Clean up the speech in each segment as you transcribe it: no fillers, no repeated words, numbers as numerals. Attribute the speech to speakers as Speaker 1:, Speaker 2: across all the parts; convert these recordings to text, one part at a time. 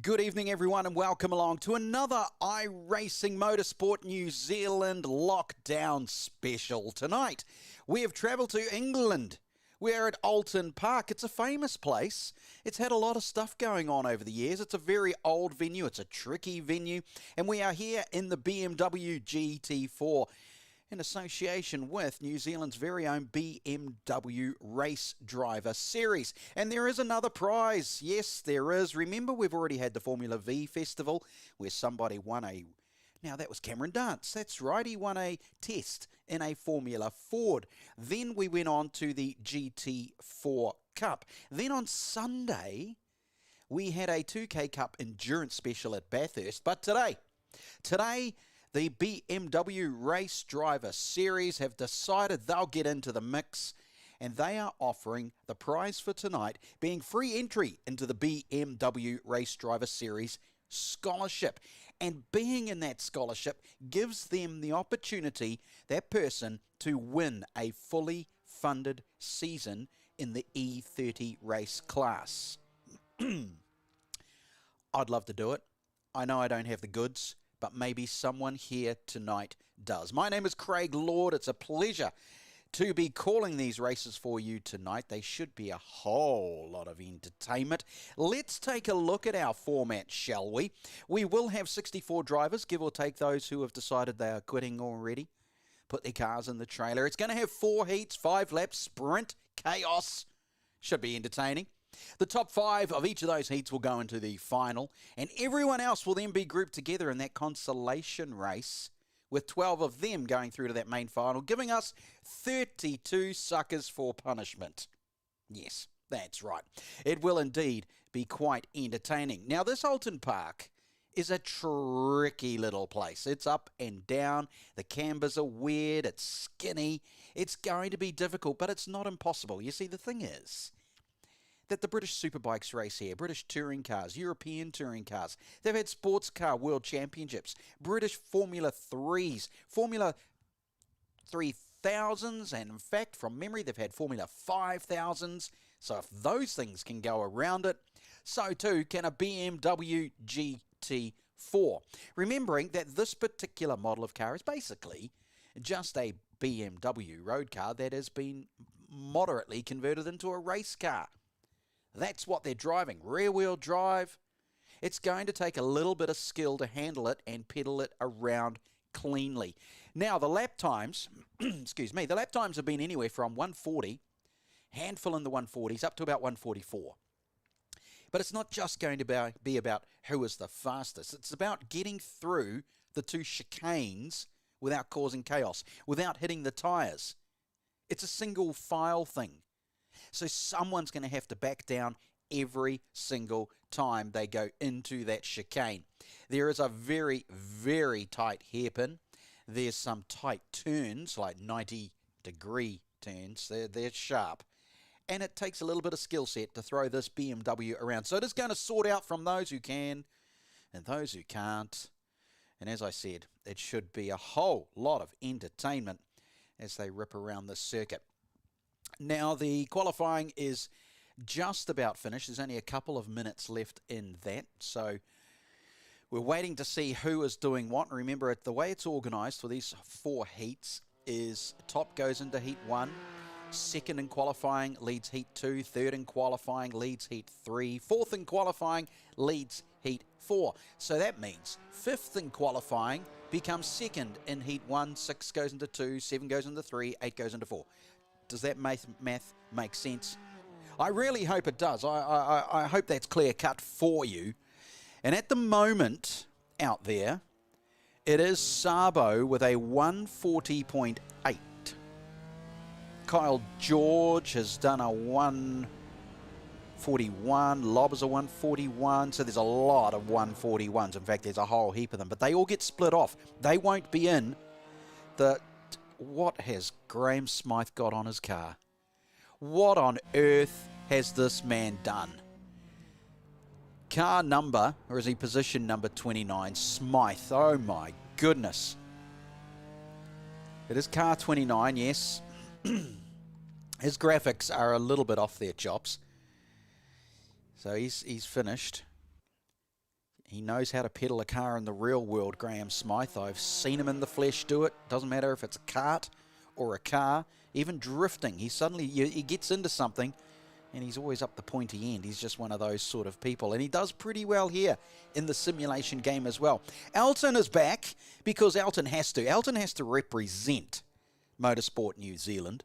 Speaker 1: Good evening, everyone, and welcome along to another iRacing Motorsport New Zealand lockdown special. Tonight, we have travelled to England. We're at Oulton Park. It's a famous place. It's had a lot of stuff going on over the years. It's a very old venue. It's a tricky venue. And we are here in the BMW GT4 in association with New Zealand's very own BMW Race Driver Series. And there is another prize. Yes, there is. Remember, we've already had the Formula V Festival where somebody won a... Now, that was Cameron Dance. That's right. He won a test in a Formula Ford. Then we went on to the GT4 Cup. Then on Sunday, we had a 2K Cup Endurance Special at Bathurst. But today, the BMW Race Driver Series have decided they'll get into the mix, and they are offering the prize for tonight being free entry into the BMW Race Driver Series scholarship. And being in that scholarship gives them the opportunity, that person, to win a fully funded season in the E30 race class. I'd love to do it. I know I don't have the goods, but maybe someone here tonight does. My name is Craig Lord. It's a pleasure to be calling these races for you tonight. They should be a whole lot of entertainment. Let's take a look at our format, shall we? We will have 64 drivers, give or take those who have decided they are quitting already. Put their cars in the trailer. It's going to have 4 heats, 5 laps, sprint, chaos. Should be entertaining. The top 5 of each of those heats will go into the final, and everyone else will then be grouped together in that consolation race, with 12 of them going through to that main final, giving us 32 suckers for punishment. Yes, that's right. It will indeed be quite entertaining. Now, this Oulton Park is a tricky little place. It's up and down. The cambers are weird. It's skinny. It's going to be difficult, but it's not impossible. You see, the thing is that the British Superbikes race here, British touring cars, European touring cars, they've had sports car world championships, British Formula 3s, Formula 3000s, and in fact, from memory, they've had Formula 5000s. So if those things can go around it, so too can a BMW GT4. Remembering that this particular model of car is basically just a BMW road car that has been moderately converted into a race car. That's what they're driving, rear-wheel drive. It's going to take a little bit of skill to handle it and pedal it around cleanly. Now, the lap times, excuse me, the lap times have been anywhere from 140, handful in the 140s, up to about 144. But it's not just going to be about who is the fastest. It's about getting through the 2 chicanes without causing chaos, without hitting the tyres. It's a single file thing. So someone's going to have to back down every single time they go into that chicane. There is a very, very tight hairpin. There's some tight turns, like 90-degree turns. They're sharp. And it takes a little bit of skill set to throw this BMW around. So it is going to sort out from those who can and those who can't. And as I said, it should be a whole lot of entertainment as they rip around this circuit. Now, the qualifying is just about finished. There's only a couple of minutes left in that. So we're waiting to see who is doing what. And remember, the way it's organised for these 4 heats is top goes into heat 1, second in qualifying leads heat 2, third in qualifying leads heat 3, fourth in qualifying leads heat 4. So that means fifth in qualifying becomes second in heat 1, 6 goes into 2, 7 goes into 3, 8 goes into 4. Does that math make sense? I really hope it does. I hope that's clear cut for you. And at the moment, out there, it is Sabo with a 140.8. Kyle George has done a 141. Lob is a 141. So there's a lot of 141s. In fact, there's a whole heap of them. But they all get split off. They won't be in the... What has Graham Smythe got on his car? What on earth has this man done? Car number, or is he position number 29? Smythe. Oh my goodness. It is car 29, yes. His graphics are a little bit off their chops. So he's finished. He knows how to pedal a car in the real world, Graham Smythe. I've seen him in the flesh do it. Doesn't matter if it's a kart or a car, even drifting. He gets into something and he's always up the pointy end. He's just one of those sort of people. And he does pretty well here in the simulation game as well. Oulton is back because Oulton has to. Oulton has to represent Motorsport New Zealand.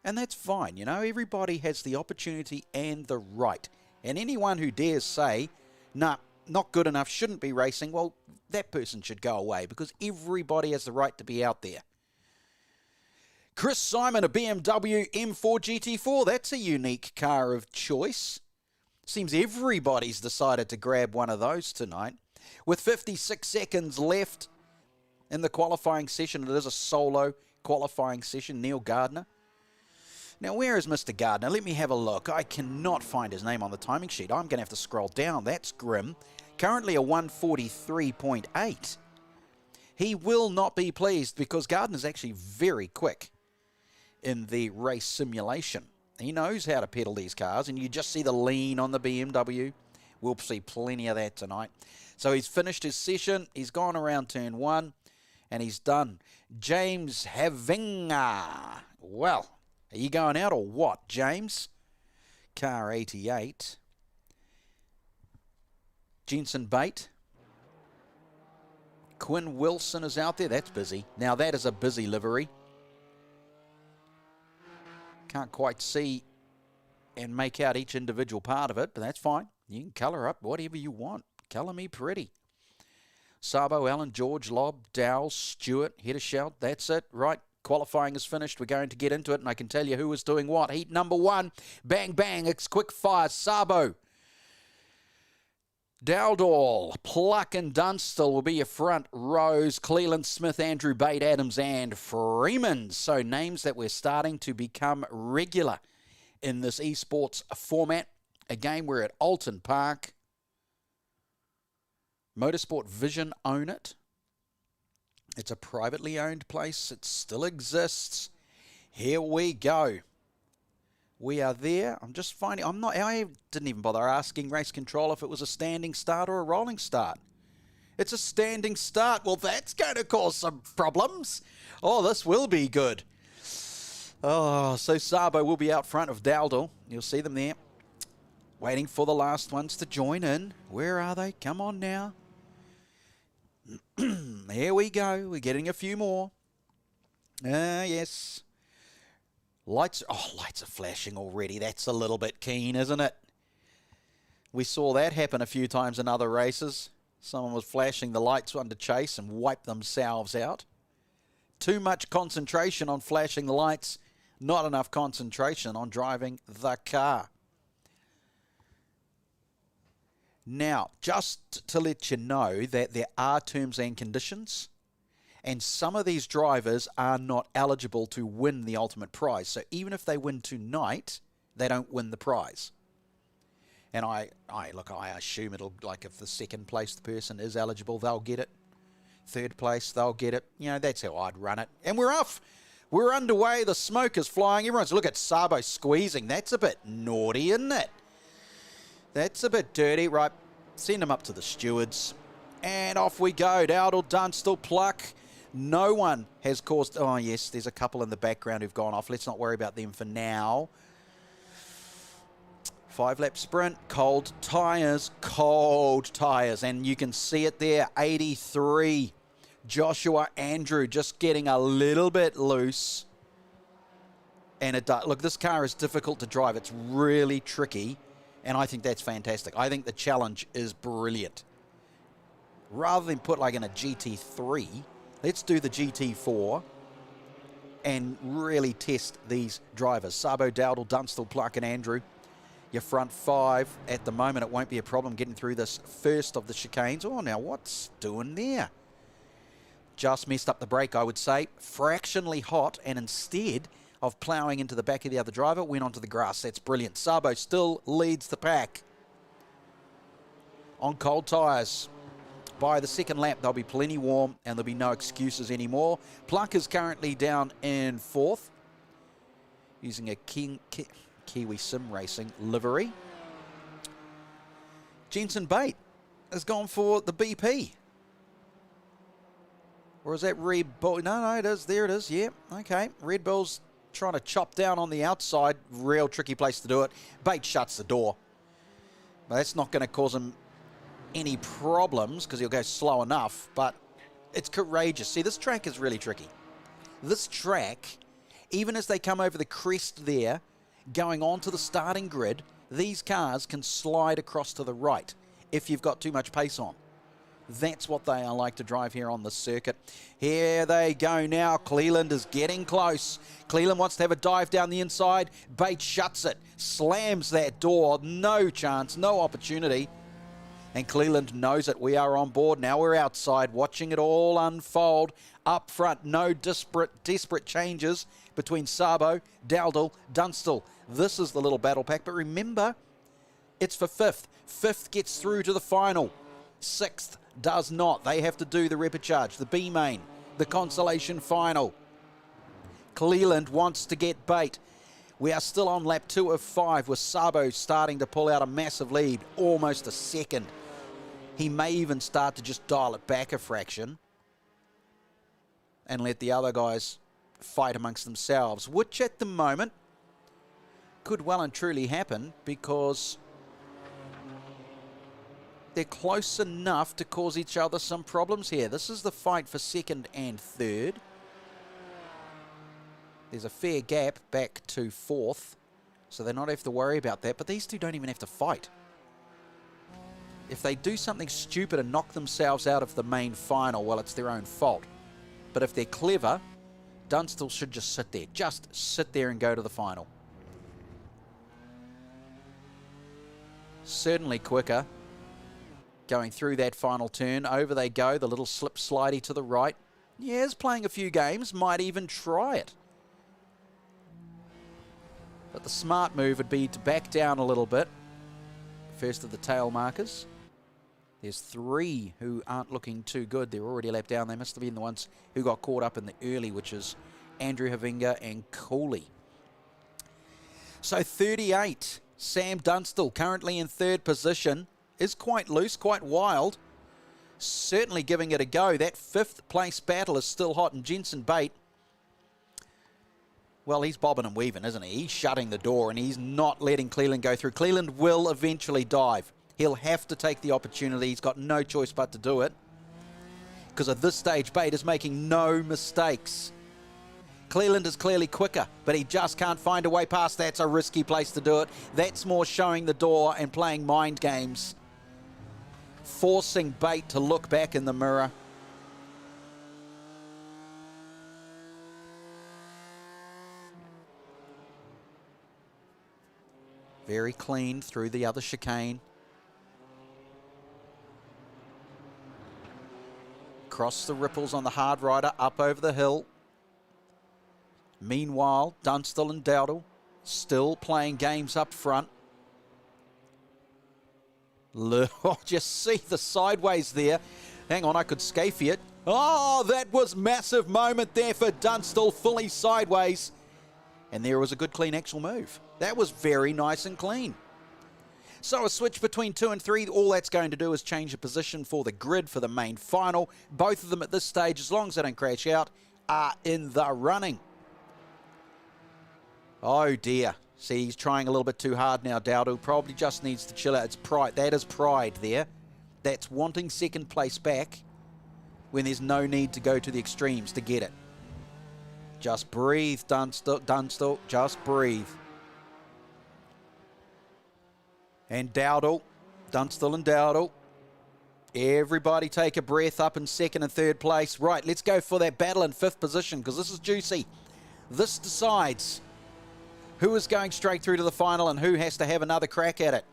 Speaker 1: And that's fine, you know. Everybody has the opportunity and the right. And anyone who dares say, nah, not good enough, shouldn't be racing, well, that person should go away because everybody has the right to be out there. Chris Simon, a BMW M4 GT4. That's a unique car of choice. Seems everybody's decided to grab one of those tonight. With 56 seconds left in the qualifying session, it is a solo qualifying session. Neil Gardner. Now, where is Mr. Gardner? Let me have a look. I cannot find his name on the timing sheet. I'm going to have to scroll down. That's grim. Currently a 143.8. He will not be pleased because Gardner's actually very quick in the race simulation. He knows how to pedal these cars, and you just see the lean on the BMW. We'll see plenty of that tonight. So he's finished his session. He's gone around turn 1, and he's done. James Havinga. Well, are you going out or what, James? Car 88. Jensen Bate. Quinn Wilson is out there. That's busy. Now, that is a busy livery. Can't quite see and make out each individual part of it, but that's fine. You can colour up whatever you want. Colour me pretty. Sabo, Allen, George, Lobb, Dowell, Stewart, Heddershout. That's it. Right. Qualifying is finished. We're going to get into it, and I can tell you who is doing what. Heat number 1. Bang, bang. It's quick fire. Sabo. Dowdall, Pluck and Dunstall will be your front rows. Cleland, Smith, Andrew Bate, Adams and Freeman. So names that we're starting to become regular in this esports format. Again, we're at Oulton Park. Motorsport Vision own it. It's a privately owned place. It still exists. Here we go. We are there. I'm just finding, I didn't even bother asking race control if it was a standing start or a rolling start. It's a standing start. Well, that's going to cause some problems. Oh, this will be good. Oh, so Sabo will be out front of Dowdall. You'll see them there. Waiting for the last ones to join in. Where are they? Come on now. Here we go. We're getting a few more. Yes. Lights are flashing already. That's a little bit keen, isn't it? We saw that happen a few times in other races. Someone was flashing the lights under chase and wiped themselves out. Too much concentration on flashing the lights, not enough concentration on driving the car. Now, just to let you know that there are terms and conditions, and some of these drivers are not eligible to win the ultimate prize. So even if they win tonight, they don't win the prize. And I assume it'll, like, if the second place person is eligible, they'll get it. Third place, they'll get it. You know, that's how I'd run it. And we're off. We're underway. The smoke is flying. Everyone's, look at Sabo squeezing. That's a bit naughty, isn't it? That's a bit dirty. Right, send them up to the stewards. And off we go. Dowdall, Dunstall, Pluck. No one has caused... Oh, yes, there's a couple in the background who've gone off. Let's not worry about them for now. 5-lap sprint. Cold tyres. Cold tyres. And you can see it there. 83. Joshua Andrew just getting a little bit loose. And it does. Look, this car is difficult to drive. It's really tricky. And I think that's fantastic. I think the challenge is brilliant. Rather than put like in a GT3, let's do the GT4 and really test these drivers. Sabo, Dowdall, Dunstall, Pluck and Andrew. Your front 5. At the moment, it won't be a problem getting through this first of the chicanes. Oh, now what's doing there? Just messed up the brake, I would say. Fractionally hot, and instead of ploughing into the back of the other driver, went onto the grass. That's brilliant. Sabo still leads the pack on cold tyres. By the second lap, they'll be plenty warm and there'll be no excuses anymore. Pluck is currently down in 4th using a Kiwi Sim Racing livery. Jensen Bate has gone for the BP. Or is that Red Bull? No, it is. There it is. Yeah, okay. Red Bull's trying to chop down on the outside. Real tricky place to do it. Bate shuts the door. But that's not going to cause him any problems because he'll go slow enough, but it's courageous. See, this track is really tricky. This track, even as they come over the crest there, going onto the starting grid, these cars can slide across to the right if you've got too much pace on. That's what they are like to drive here on the circuit. Here they go now. Cleland is getting close. Cleland wants to have a dive down the inside. Bates shuts it, slams that door. No chance, no opportunity. And Cleland knows it. We are on board. Now we're outside watching it all unfold. Up front, no desperate changes between Sabo, Dowdall, Dunstall. This is the little battle pack. But remember, it's for fifth. Fifth gets through to the final. Sixth does not. They have to do the repecharge, the B main, the consolation final. Cleland wants to get bait. We are still on lap 2 of 5 with Sabo starting to pull out a massive lead, almost a second. He may even start to just dial it back a fraction and let the other guys fight amongst themselves, which at the moment could well and truly happen because they're close enough to cause each other some problems here. This is the fight for second and third. There's a fair gap back to fourth, so they not have to worry about that. But these two don't even have to fight. If they do something stupid and knock themselves out of the main final, well, it's their own fault. But if they're clever, Dunstall should just sit there. Just sit there and go to the final. Certainly quicker. Going through that final turn, over they go, the little slip slidey to the right. Yeah, is playing a few games, might even try it. But the smart move would be to back down a little bit. First of the tail markers. There's 3 who aren't looking too good. They're already a lap down. They must have been the ones who got caught up in the early, which is Andrew Havinga and Cooley. So 38, Sam Dunstall, currently in third position. Is quite loose, quite wild. Certainly giving it a go. That 5th place battle is still hot. And Jensen Bate, well, he's bobbing and weaving, isn't he? He's shutting the door and he's not letting Cleland go through. Cleland will eventually dive. He'll have to take the opportunity. He's got no choice but to do it. Because at this stage, Bate is making no mistakes. Cleland is clearly quicker, but he just can't find a way past. That's a risky place to do it. That's more showing the door and playing mind games. Forcing Bate to look back in the mirror. Very clean through the other chicane. Across the ripples on the hard rider, up over the hill. Meanwhile, Dunstall and Dowdall still playing games up front. Just see the sideways there. Hang on, I could scafey it. Oh, that was massive moment there for Dunstall, fully sideways. And there was a good clean actual move. That was very nice and clean. So a switch between 2 and 3, all that's going to do is change the position for the grid for the main final. Both of them at this stage, as long as they don't crash out, are in the running. Oh dear. See, he's trying a little bit too hard now, Dowdall. Probably just needs to chill out. It's pride. That is pride there. That's wanting second place back when there's no need to go to the extremes to get it. Just breathe, Dunstall. Just breathe. And Dowdall. Dunstall and Dowdall. Everybody take a breath up in second and third place. Right, let's go for that battle in 5th position because this is juicy. This decides who is going straight through to the final and who has to have another crack at it,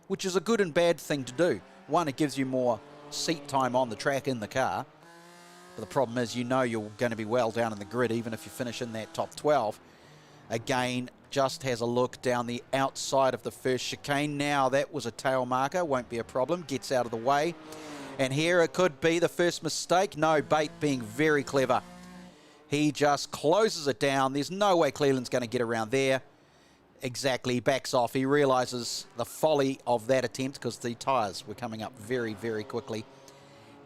Speaker 1: which is a good and bad thing to do. One, it gives you more seat time on the track in the car. But the problem is, you know you're going to be well down in the grid, even if you finish in that top 12. Again, just has a look down the outside of the first chicane. Now, that was a tail marker. Won't be a problem. Gets out of the way. And here it could be the first mistake. No, Bate being very clever. He just closes it down. There's no way Cleland's going to get around there. Exactly, he backs off. He realises the folly of that attempt because the tyres were coming up very, very quickly.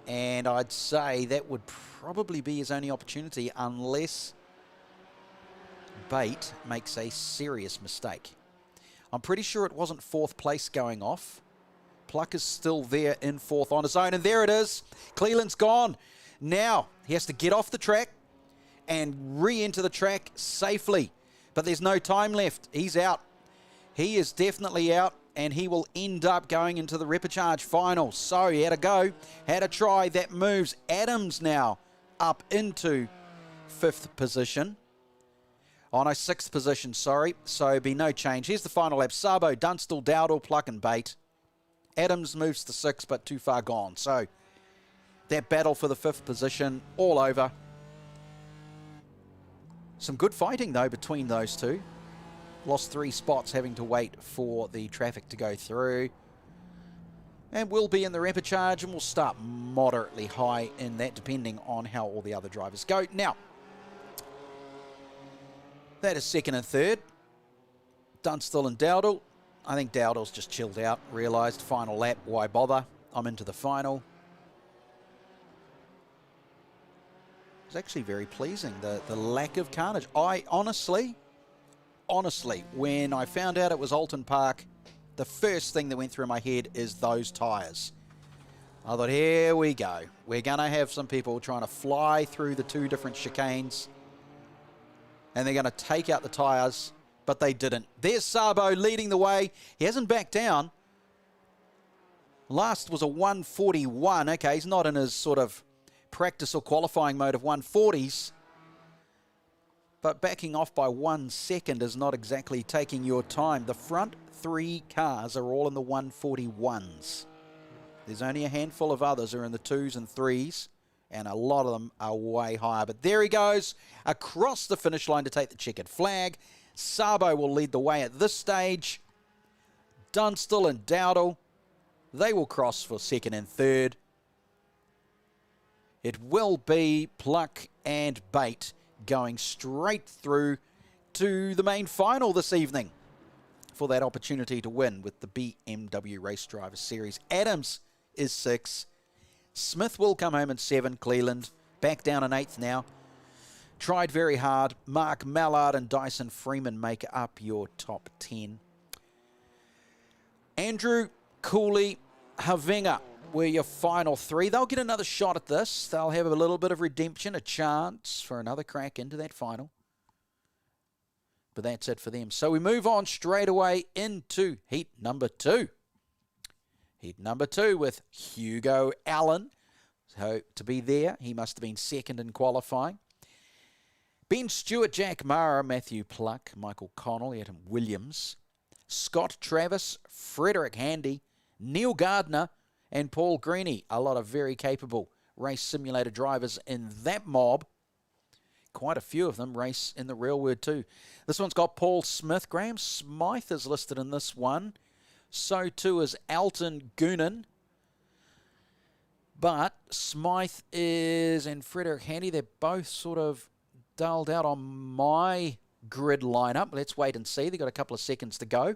Speaker 1: And I'd say that would probably be his only opportunity unless Bate makes a serious mistake. I'm pretty sure it wasn't fourth place going off. Pluck is still there in fourth on his own, and there it is. Cleland's gone. Now he has to get off the track and re-enter the track safely. But there's no time left. He's out. He is definitely out, and he will end up going into the repechage final. So he had a go, had a try. That moves Adams now up into fifth position. Oh no, sixth position, sorry. So be no change. Here's the final lap. Sabo, Dunstall, Dowdall, Pluck and Bate. Adams moves to sixth, but too far gone. So that battle for the fifth position, all over. Some good fighting, though, between those two. Lost 3 spots having to wait for the traffic to go through. And we'll be in the repechage, and we'll start moderately high in that, depending on how all the other drivers go. Now, that is second and third. Dunstall and Dowdall. I think Dowdall's just chilled out, realised final lap, why bother? I'm into the final. It's actually very pleasing, the lack of carnage. I honestly, when I found out it was Oulton Park, the first thing that went through my head is those tyres. I thought, here we go. We're going to have some people trying to fly through the 2 different chicanes, and they're going to take out the tyres, but they didn't. There's Sabo leading the way. He hasn't backed down. Last was a 141. Okay, he's not in his sort of practice or qualifying mode of 140s. But backing off by 1 second is not exactly taking your time. The front 3 cars are all in the 141s. There's only a handful of others who are in the 2s and 3s. And a lot of them are way higher. But there he goes across the finish line to take the checkered flag. Sabo will lead the way at this stage. Dunstall and Dowdall, they will cross for second and third. It will be Pluck and Bate going straight through to the main final this evening for that opportunity to win with the BMW Race Driver Series. Adams is 6. Smith will come home in 7. Cleland back down in 8th now. Tried very hard. Mark Mallard and Dyson Freeman make up your top 10. Andrew, Cooley, Havinga were your final 3. They'll get another shot at this. They'll have a little bit of redemption, a chance for another crack into that final. But that's it for them. So we move on straight away into heat number 2. Heat number 2 with Hugo Allen. So to be there, he must have been second in qualifying. Ben Stewart, Jack Mara, Matthew Pluck, Michael Connell, Adam Williams, Scott Travis, Frederick Handy, Neil Gardner, and Paul Greeny. A lot of very capable race simulator drivers in that mob. Quite a few of them race in the real world too. This one's got Paul Smith. Graham Smythe is listed in this one. So too is Alton Goonan. But Smythe is and Frederick Handy, they're both sort of dulled out on my grid lineup. Let's wait and see. They've got a couple of seconds to go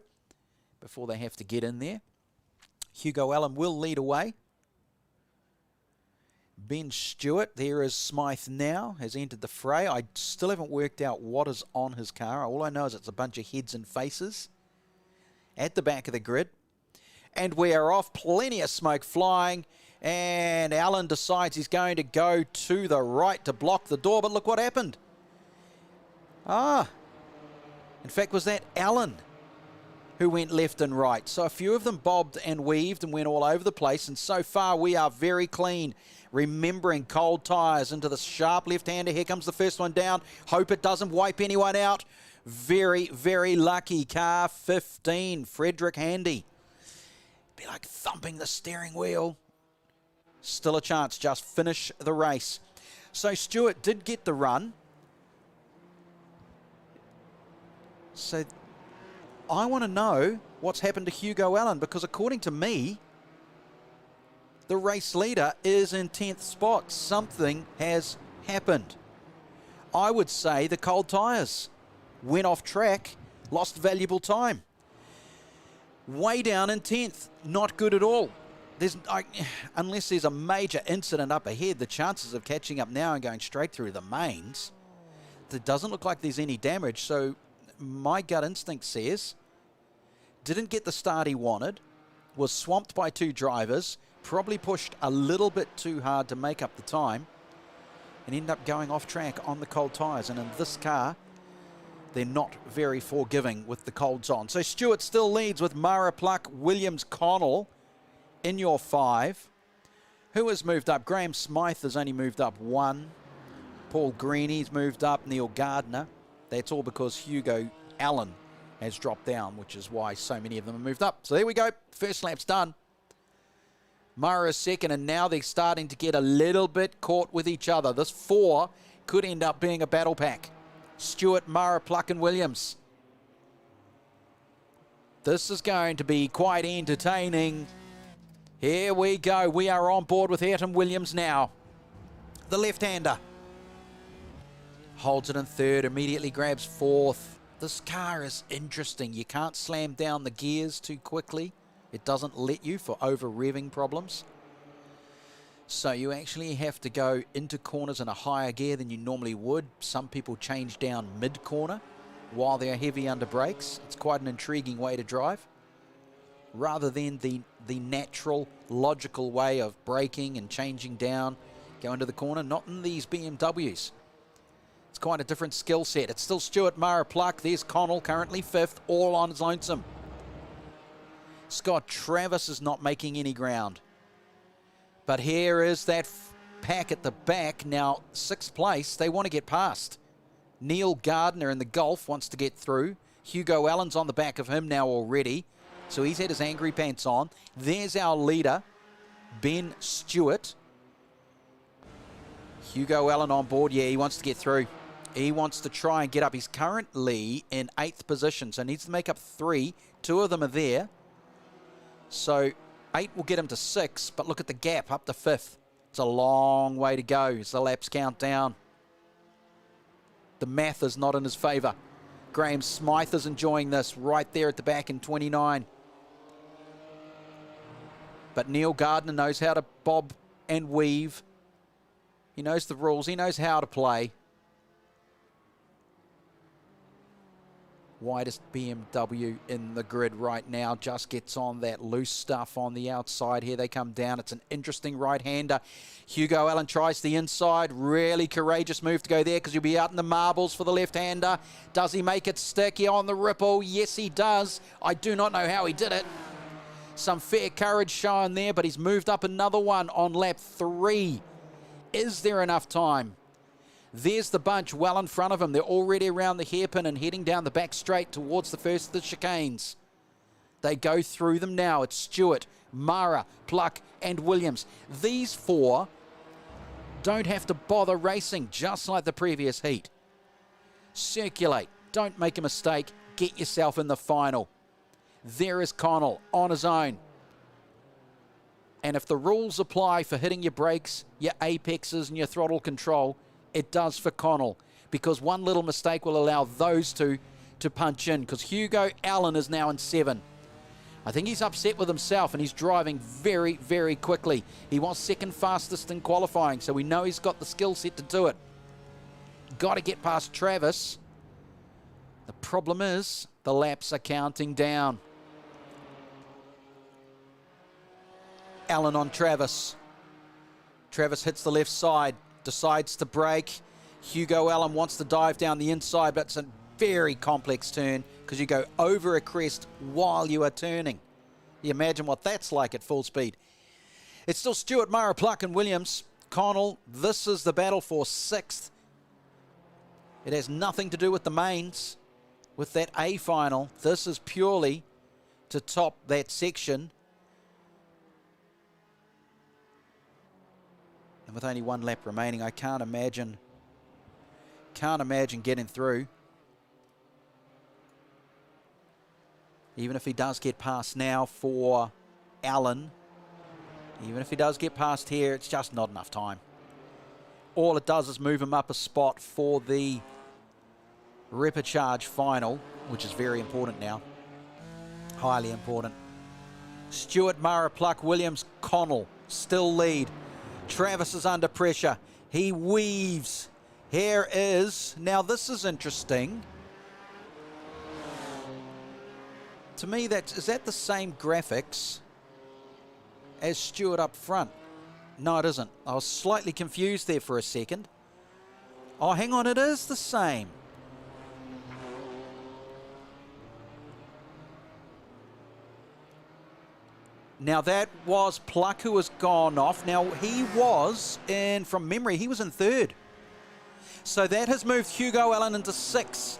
Speaker 1: before they have to get in there. Hugo Allen will lead away. Ben Stewart, there is Smythe now, has entered the fray. I still haven't worked out what is on his car. All I know is it's a bunch of heads and faces at the back of the grid. And we are off. Plenty of smoke flying. And Allen decides he's going to go to the right to block the door. But look what happened. In fact, was that Allen who went left and right? So a few of them bobbed and weaved and went all over the place. And so far, we are very clean. Remembering cold tyres into the sharp left-hander. Here comes the first one down. Hope it doesn't wipe anyone out. Very, very lucky. Car 15, Frederick Handy. Be like thumping the steering wheel. Still a chance. Just finish the race. So Stewart did get the run. So I want to know what's happened to Hugo Allen, because according to me, the race leader is in 10th spot. Something has happened. I would say the cold tyres went off track. Lost valuable time. Way down in 10th. Not good at all. Unless there's a major incident up ahead, the chances of catching up now and going straight through the mains, it doesn't look like there's any damage. So my gut instinct says, didn't get the start he wanted, was swamped by 2 drivers, probably pushed a little bit too hard to make up the time, and ended up going off track on the cold tyres. And in this car, they're not very forgiving with the colds on. So Stewart still leads with Mara, Pluck, Williams, Connell in your 5. Who has moved up? Graham Smythe has only moved up 1. Paul Greeny's moved up. Neil Gardner. That's all because Hugo Allen has dropped down, which is why so many of them have moved up. So there we go. First lap's done. Mara is second, and now they're starting to get a little bit caught with each other. This 4 could end up being a battle pack. Stewart, Mara, Pluck and Williams. This is going to be quite entertaining. Here we go. We are on board with Ayrton Williams now. The left-hander. Holds it in 3rd, immediately grabs 4th. This car is interesting. You can't slam down the gears too quickly. It doesn't let you for over-revving problems. So you actually have to go into corners in a higher gear than you normally would. Some people change down mid-corner while they're heavy under brakes. It's quite an intriguing way to drive, rather than the natural, logical way of braking and changing down, go into the corner. Not in these BMWs. It's quite a different skill set. It's still Stewart, Mara, Pluck. There's Connell, currently 5th, all on his lonesome. Scott Travis is not making any ground. But here is that pack at the back. Now, 6th place, they want to get past. Neil Gardner in the Golf wants to get through. Hugo Allen's on the back of him now already. So he's had his angry pants on. There's our leader, Ben Stewart. Hugo Allen on board. Yeah, he wants to get through. He wants to try and get up. He's currently in 8th position, so needs to make up 3. 2 of them are there. So 8 will get him to 6, but look at the gap up to 5th. It's a long way to go as the laps count down. The math is not in his favour. Graham Smythe is enjoying this right there at the back in 29. But Neil Gardner knows how to bob and weave. He knows the rules. He knows how to play. Widest BMW in the grid right now. Just gets on that loose stuff on the outside. Here they come down. It's an interesting right-hander. Hugo Allen tries the inside. Really courageous move to go there because he'll be out in the marbles for the left-hander. Does he make it sticky on the ripple? Yes, he does. I do not know how he did it. Some fair courage shown there, but he's moved up another one on lap 3. Is there enough time? There's the bunch well in front of him. They're already around the hairpin and heading down the back straight towards the first of the chicanes. They go through them now. It's Stewart, Mara, Pluck and Williams. These 4 don't have to bother racing, just like the previous heat. Circulate. Don't make a mistake. Get yourself in the final. There is Connell on his own. And if the rules apply for hitting your brakes, your apexes and your throttle control, it does for Connell, because one little mistake will allow those 2 to punch in, because Hugo Allen is now in 7. I think he's upset with himself and he's driving very, very quickly. He was 2nd fastest in qualifying, so we know he's got the skill set to do it. Got to get past Travis. The problem is the laps are counting down. Allen on Travis. Travis hits the left side. Decides to brake. Hugo Allen wants to dive down the inside, but it's a very complex turn because you go over a crest while you are turning. You imagine what that's like at full speed. It's still Stewart, Mara, Pluck and Williams. Connell, this is the battle for 6th. It has nothing to do with the mains, with that A final. This is purely to top that section. And with only 1 lap remaining, I can't imagine getting through. Even if he does get past now for Allen, even if he does get past here, it's just not enough time. All it does is move him up a spot for the repechage final, which is very important now. Highly important. Stewart, Mara, Pluck, Williams, Connell still lead. Travis is under pressure. He weaves. Here is, now this is interesting. To me, is that the same graphics as Stewart up front? No, it isn't. I was slightly confused there for a second. Oh, hang on, it is the same. Now that was Pluck who was gone off. Now he was in, from memory, he was in third. So that has moved Hugo Allen into sixth.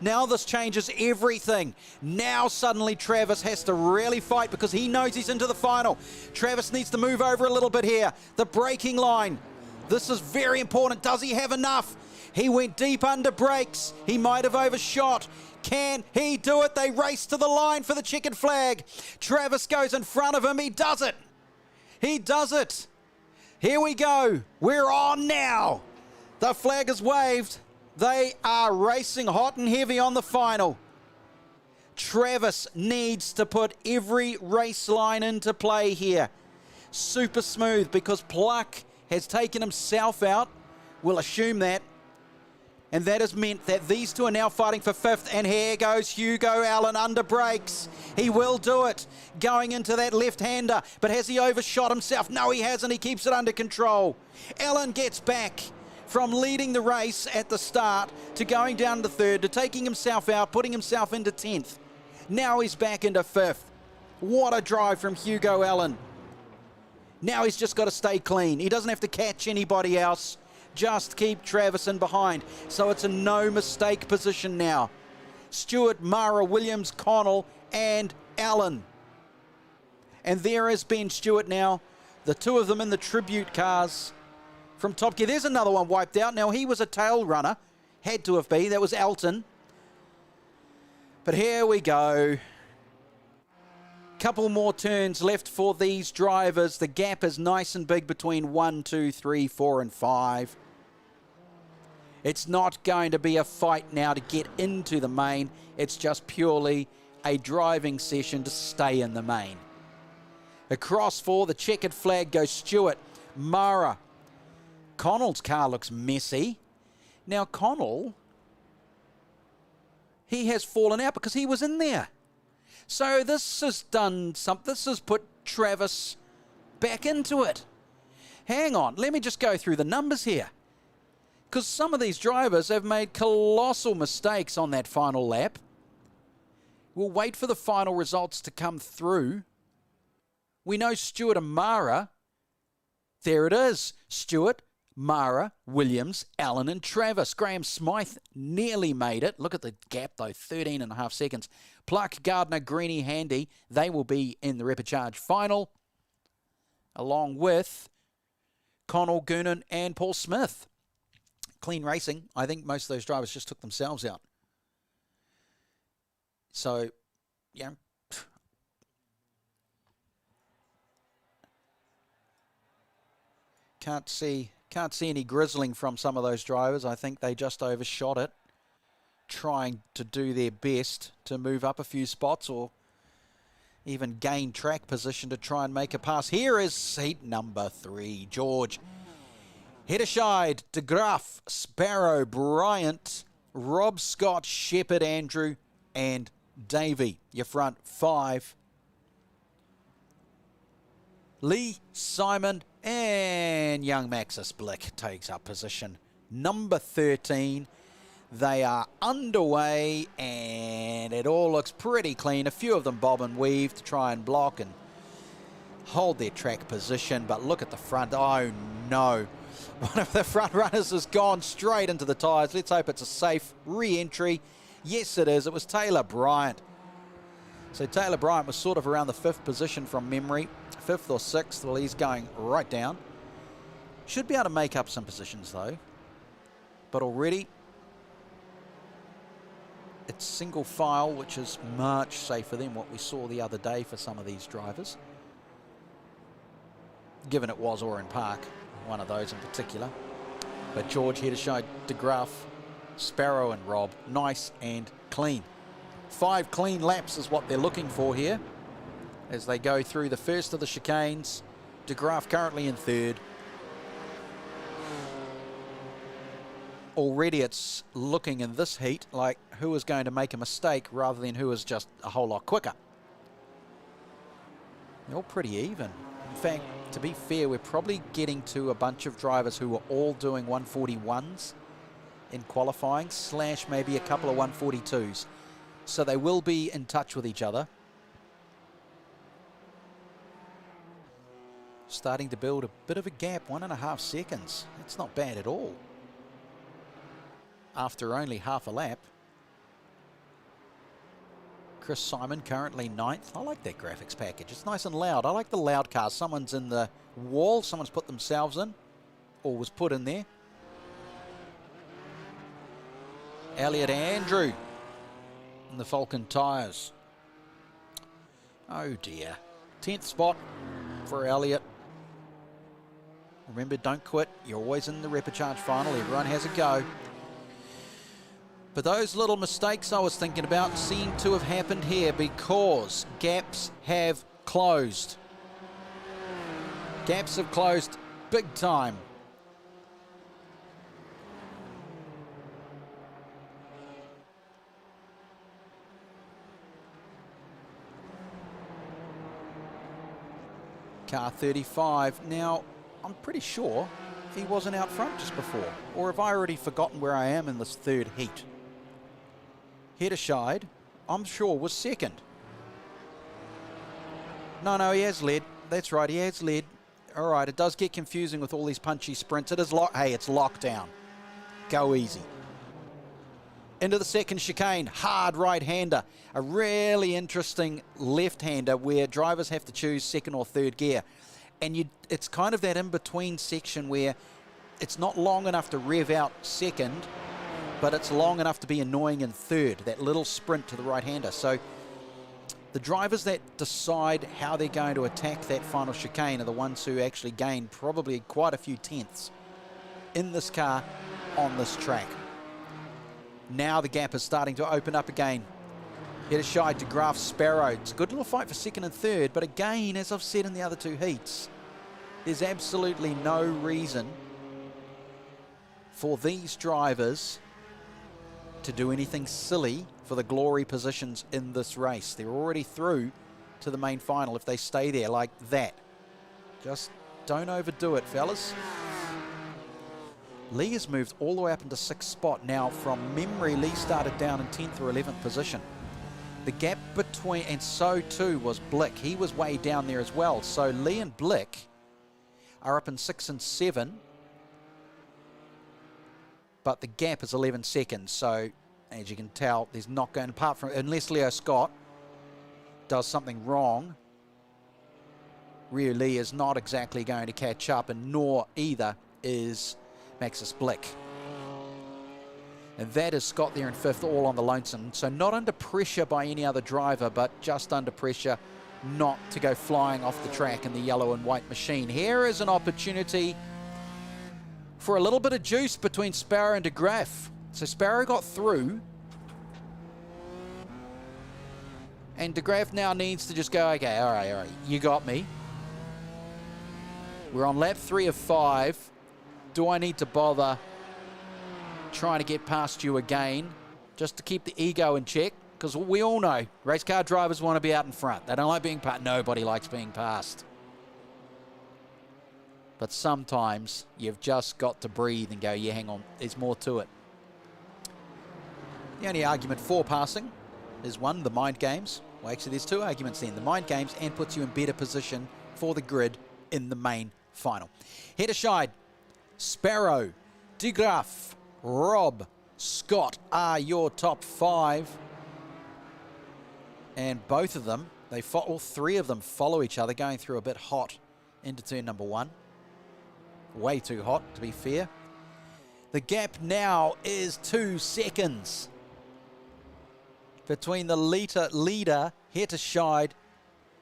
Speaker 1: Now this changes everything. Now suddenly Travis has to really fight because he knows he's into the final. Travis needs to move over a little bit here. The braking line. This is very important. Does he have enough? He went deep under brakes. He might have overshot. Can he do it? They race to the line for the checkered flag. Travis goes in front of him. He does it. He does it. Here we go. We're on now. The flag is waved. They are racing hot and heavy on the final. Travis needs to put every race line into play here. Super smooth because Pluck has taken himself out. We'll assume that. And that has meant that these two are now fighting for fifth. And here goes Hugo Allen under brakes. He will do it. Going into that left-hander. But has he overshot himself? No, he hasn't. He keeps it under control. Allen gets back from leading the race at the start to going down to third, to taking himself out, putting himself into 10th. Now he's back into fifth. What a drive from Hugo Allen. Now he's just got to stay clean. He doesn't have to catch anybody else. Just keep Travis in behind. So it's a no-mistake position now. Stewart, Mara, Williams, Connell, and Allen. And there is Ben Stewart now. The two of them in the tribute cars from Top Gear. There's another one wiped out. Now, he was a tail runner. Had to have been. That was Elton. But here we go. Couple more turns left for these drivers. The gap is nice and big between 1, 2, 3, 4, and 5. It's not going to be a fight now to get into the main. It's just purely a driving session to stay in the main. Across for the checkered flag goes Stewart, Mara. Connell's car looks messy. Now Connell, he has fallen out because he was in there. So this has done something. This has put Travis back into it. Hang on, let me just go through the numbers here. Because some of these drivers have made colossal mistakes on that final lap. We'll wait for the final results to come through. We know Stewart and Mara. There it is. Stewart, Mara, Williams, Allen and Travis. Graham Smythe nearly made it. Look at the gap though, 13.5 seconds. Pluck, Gardner, Greeny, Handy. They will be in the repechage final. Along with Connell, Goonan and Paul Smith. Clean racing. I think most of those drivers just took themselves out. So, yeah. Can't see any grizzling from some of those drivers. I think they just overshot it, trying to do their best to move up a few spots or even gain track position to try and make a pass. Here is seat number 3, George. Hedderscheid, De Graaf, Sparrow, Bryant, Rob Scott, Shepherd, Andrew, and Davey. Your front 5. Lee, Simon, and young Maxis Blick takes up position number 13. They are underway, and it all looks pretty clean. A few of them bob and weave to try and block and hold their track position, but look at the front. Oh, no. One of the front runners has gone straight into the tyres. Let's hope it's a safe re-entry. Yes, it is. It was Taylor Bryant. So Taylor Bryant was sort of around the 5th position from memory. 5th or 6th. Well, he's going right down. Should be able to make up some positions, though. But already, it's single file, which is much safer than what we saw the other day for some of these drivers. Given it was Oulton Park, one of those in particular. But George Hedderscheid, De Graaf, Sparrow and Rob, nice and clean. 5 clean laps is what they're looking for here as they go through the first of the chicanes. De Graaf currently in third. Already it's looking in this heat like who is going to make a mistake rather than who is just a whole lot quicker. They're all pretty even. In fact, to be fair, we're probably getting to a bunch of drivers who are all doing 141s in qualifying, / maybe a couple of 142s. So they will be in touch with each other. Starting to build a bit of a gap, 1.5 seconds. That's not bad at all. After only half a lap. Chris Simon currently 9th. I like that graphics package. It's nice and loud. I like the loud cars. Someone's in the wall. Someone's put themselves in or was put in there. Elliot Andrew in the Falcon tyres. Oh dear. 10th spot for Elliot. Remember, don't quit. You're always in the Repecharge final. Everyone has a go. But those little mistakes I was thinking about seem to have happened here because gaps have closed. Gaps have closed big time. Car 35. Now, I'm pretty sure he wasn't out front just before. Or have I already forgotten where I am in this third heat? Hedderscheid, I'm sure, was second. No, he has led. That's right, he has led. All right, it does get confusing with all these punchy sprints. It is hey, it's lockdown. Go easy. Into the second chicane, hard right-hander. A really interesting left-hander where drivers have to choose second or third gear. And it's kind of that in-between section where it's not long enough to rev out second, but it's long enough to be annoying in third, that little sprint to the right-hander. So the drivers that decide how they're going to attack that final chicane are the ones who actually gain probably quite a few tenths in this car on this track. Now the gap is starting to open up again. Hedderscheid, De Graaf, Sparrow. It's a good little fight for second and third, but again, as I've said in the other 2 heats, there's absolutely no reason for these drivers to do anything silly for the glory positions in this race. They're already through to the main final if they stay there like that. Just don't overdo it, fellas. Lee has moved all the way up into 6th spot. Now, from memory, Lee started down in 10th or 11th position. The gap between, and so too was Blick. He was way down there as well. So Lee and Blick are up in 6 and 7. But the gap is 11 seconds. So, as you can tell, there's not going, apart from, unless Leo Scott does something wrong, Rio Lee is not exactly going to catch up, and nor either is Maxis Blick. And that is Scott there in 5th, all on the lonesome. So not under pressure by any other driver, but just under pressure not to go flying off the track in the yellow and white machine. Here is an opportunity for a little bit of juice between Sparrow and De Graaf. So Sparrow got through. And De Graaf now needs to just go, okay, all right, you got me. We're on lap 3 of 5. Do I need to bother trying to get past you again just to keep the ego in check? Because we all know race car drivers want to be out in front. They don't like being passed. Nobody likes being passed. But sometimes you've just got to breathe and go, yeah, hang on, there's more to it. The only argument for passing is one, the mind games. Well, actually, there's 2 arguments then. The mind games and puts you in better position for the grid in the main final. Hedderscheid, Sparrow, De Graaf, Rob, Scott are your top 5. And both of them, all 3 of them follow each other, going through a bit hot into turn number 1. Way too hot, to be fair. The gap now is 2 seconds between the leader, Hedderscheid,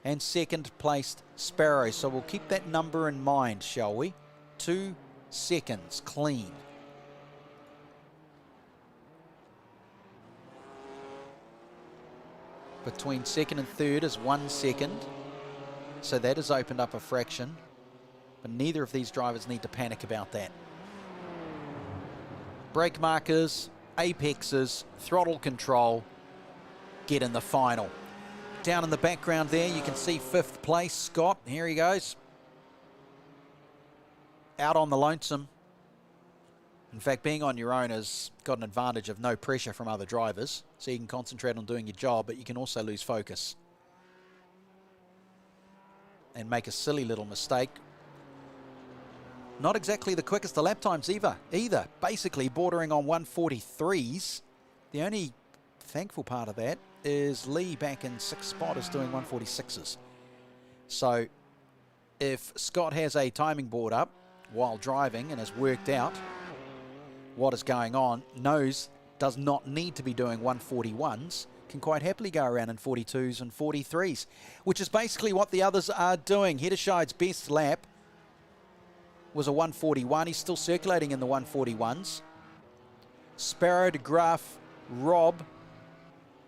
Speaker 1: and second placed Sparrow. So we'll keep that number in mind, shall we? 2 seconds clean. between second and third is 1 second. So that has opened up a fraction. But neither of these drivers need to panic about that. Brake markers, apexes, throttle control, get in the final. Down in the background there, you can see 5th place, Scott. Here he goes. Out on the lonesome. In fact, being on your own has got an advantage of no pressure from other drivers, so you can concentrate on doing your job, but you can also lose focus and make a silly little mistake. Not exactly the quickest of lap times either. Basically bordering on 143s. The only thankful part of that is Lee back in 6th spot is doing 146s. So if Scott has a timing board up while driving and has worked out what is going on, knows does not need to be doing 141s, can quite happily go around in 42s and 43s, which is basically what the others are doing. Hederscheid's best lap was a 141. He's still circulating in the 141s. Sparrow, de Graaf, Rob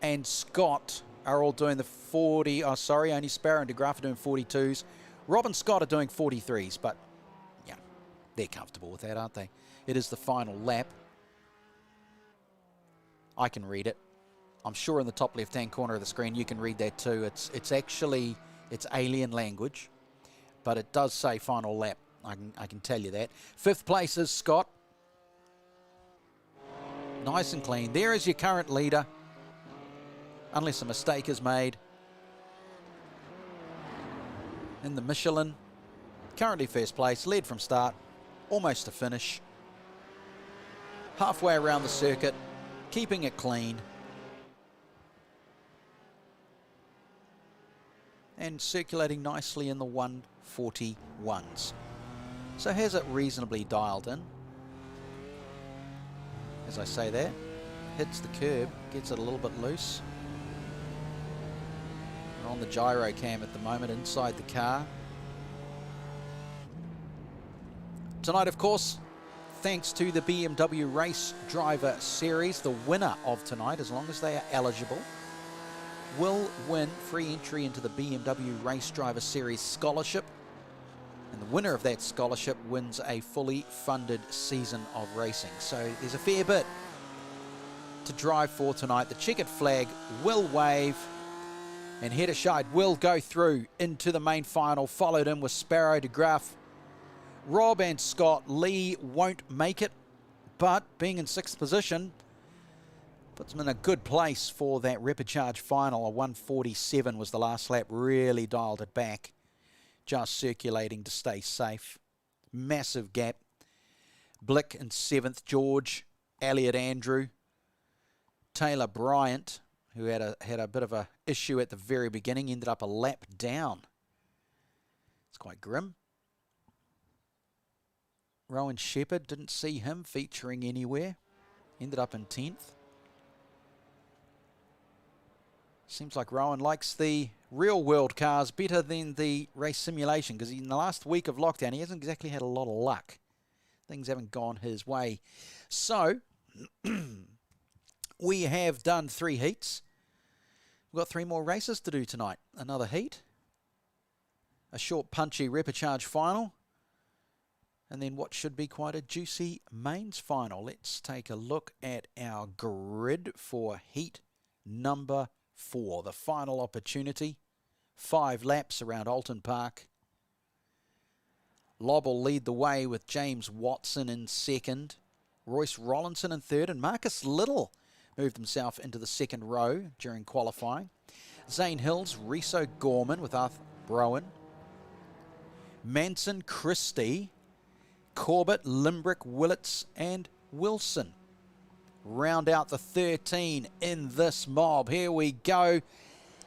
Speaker 1: and Scott are all doing the 40. Oh, sorry, only Sparrow and de Graaf are doing 42s. Rob and Scott are doing 43s, but yeah, they're comfortable with that, aren't they? It is the final lap. I can read it. I'm sure in the top left-hand corner of the screen you can read that too. It's actually, it's alien language, but it does say final lap. I can tell you that. 5th place is Scott. Nice and clean. There is your current leader, unless a mistake is made. In the Michelin, currently 1st place, led from start, almost to finish. Halfway around the circuit, keeping it clean. And circulating nicely in the 141s. So has it reasonably dialed in. As I say that, hits the curb, gets it a little bit loose. We're on the gyro cam at the moment inside the car. Tonight, of course, thanks to the BMW Race Driver Series, the winner of tonight, as long as they are eligible, will win free entry into the BMW Race Driver Series scholarship. And the winner of that scholarship wins a fully funded season of racing. So there's a fair bit to drive for tonight. The checkered flag will wave and Hederscheid will go through into the main final, followed in with Sparrow, de Graaf, Rob and Scott. Lee won't make it, but being in 6th position puts him in a good place for that Repecharge final. A 147 was the last lap, really dialed it back. Just circulating to stay safe. Massive gap. Blick in 7th, George, Elliot Andrew, Taylor Bryant, who had a bit of a issue at the very beginning, ended up a lap down. It's quite grim. Rowan Shepherd, didn't see him featuring anywhere. Ended up in 10th. Seems like Rowan likes the real world cars better than the race simulation, because in the last week of lockdown he hasn't exactly had a lot of luck. Things haven't gone his way. So we have done 3 heats. We've got 3 more races to do tonight. Another heat, a short punchy Repecharge final, and then what should be quite a juicy mains final. Let's take a look at our grid for heat number 4, the final opportunity. 5 laps around Oulton Park. Lob will lead the way with James Watson in 2nd. Royce Rollinson in 3rd, and Marcus Little moved himself into the 2nd row during qualifying. Zane Hills, Riso Gorman with Arthur Browen. Manson, Christie, Corbett, Limbrick, Willits and Wilson round out the 13 in this mob. Here we go.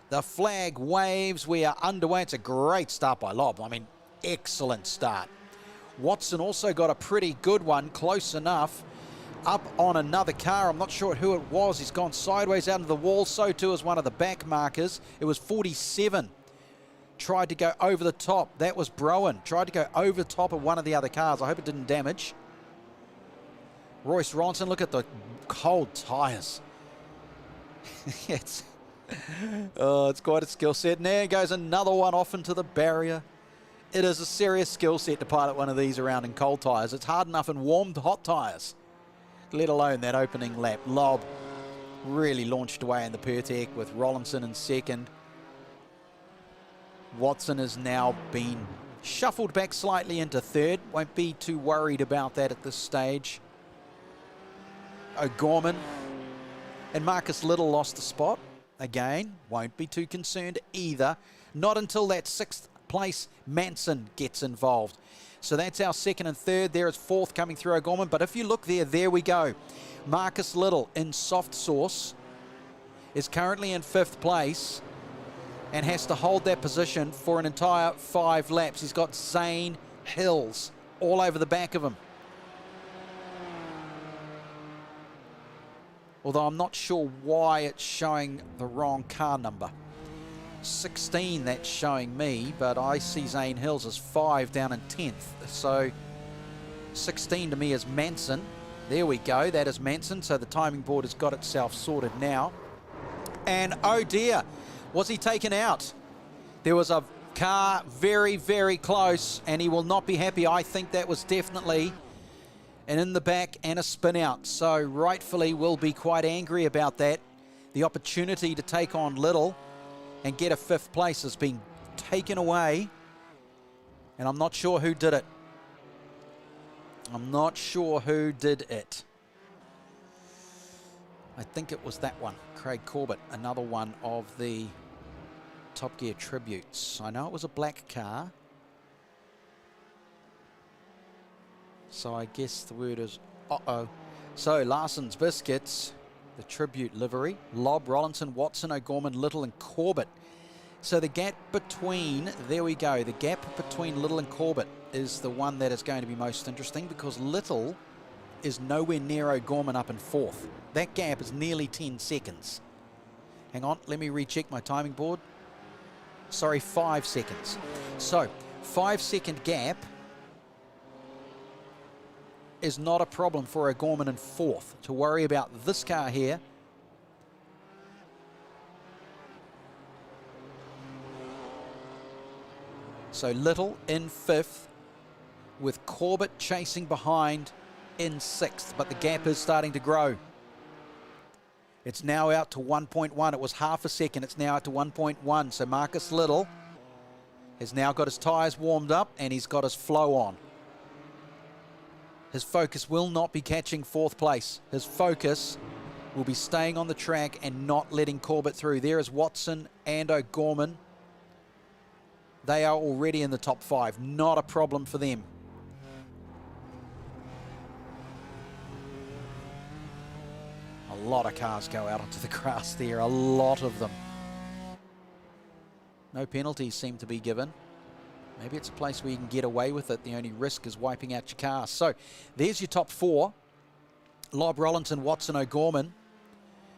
Speaker 1: The flag waves. We are underway. It's a great start by Lob. I mean, excellent start. Watson also got a pretty good one, close enough. Up on another car. I'm not sure who it was. He's gone sideways out of the wall. So too is one of the back markers. It was 47. Tried to go over the top. That was Browen. Tried to go over the top of one of the other cars. I hope it didn't damage. Royce Ronson, look at the cold tyres. Oh, it's quite a skill set. And there goes another one off into the barrier. It is a serious skill set to pilot one of these around in cold tyres. It's hard enough in warm hot tyres, let alone that opening lap. Lob really launched away in the Pertec with Rollinson in second. Watson has now been shuffled back slightly into third. Won't be too worried about that at this stage. O'Gorman and Marcus Little lost the spot. Again, won't be too concerned either. Not until that 6th place Manson gets involved. So that's our second and third. There is fourth coming through O'Gorman. But if you look there we go. Marcus Little in soft sauce is currently in 5th place and has to hold that position for an entire 5 laps. He's got Zane Hills all over the back of him. Although I'm not sure why it's showing the wrong car number. 16 that's showing me, but I see Zane Hills as 5 down in 10th. So 16 to me is Manson. There we go, that is Manson. So the timing board has got itself sorted now. And oh dear, was he taken out? There was a car very, very close, and he will not be happy. I think that was definitely an in the back and a spin out. So rightfully will be quite angry about that. The opportunity to take on Little and get a 5th place has been taken away, and I'm not sure who did it. I'm not sure who did it. I think it was that one, Craig Corbett, another one of the Top Gear tributes. I know it was a black car, so I guess the word is uh-oh. So Larson's Biscuits, the tribute livery, Lob, Rollinson, Watson, O'Gorman, Little and Corbett. So the gap between, there we go, the gap between Little and Corbett is the one that is going to be most interesting, because Little is nowhere near O'Gorman up in 4th. That gap is nearly 10 seconds. Hang on, let me recheck my timing board. Sorry, 5 seconds. So 5-second gap is not a problem for O'Gorman in 4th. To worry about this car here. So Little in 5th with Corbett chasing behind in 6th, but the gap is starting to grow. It's now out to 1.1. It was half a second. It's now out to 1.1. So Marcus Little has now got his tyres warmed up and he's got his flow on. His focus will not be catching 4th place. His focus will be staying on the track and not letting Corbett through. There is Watson and O'Gorman. They are already in the top 5. Not a problem for them. A lot of cars go out onto the grass there. A lot of them. No penalties seem to be given. Maybe it's a place where you can get away with it. The only risk is wiping out your car. So there's your top 4. Lob, Rollinson, Watson, O'Gorman.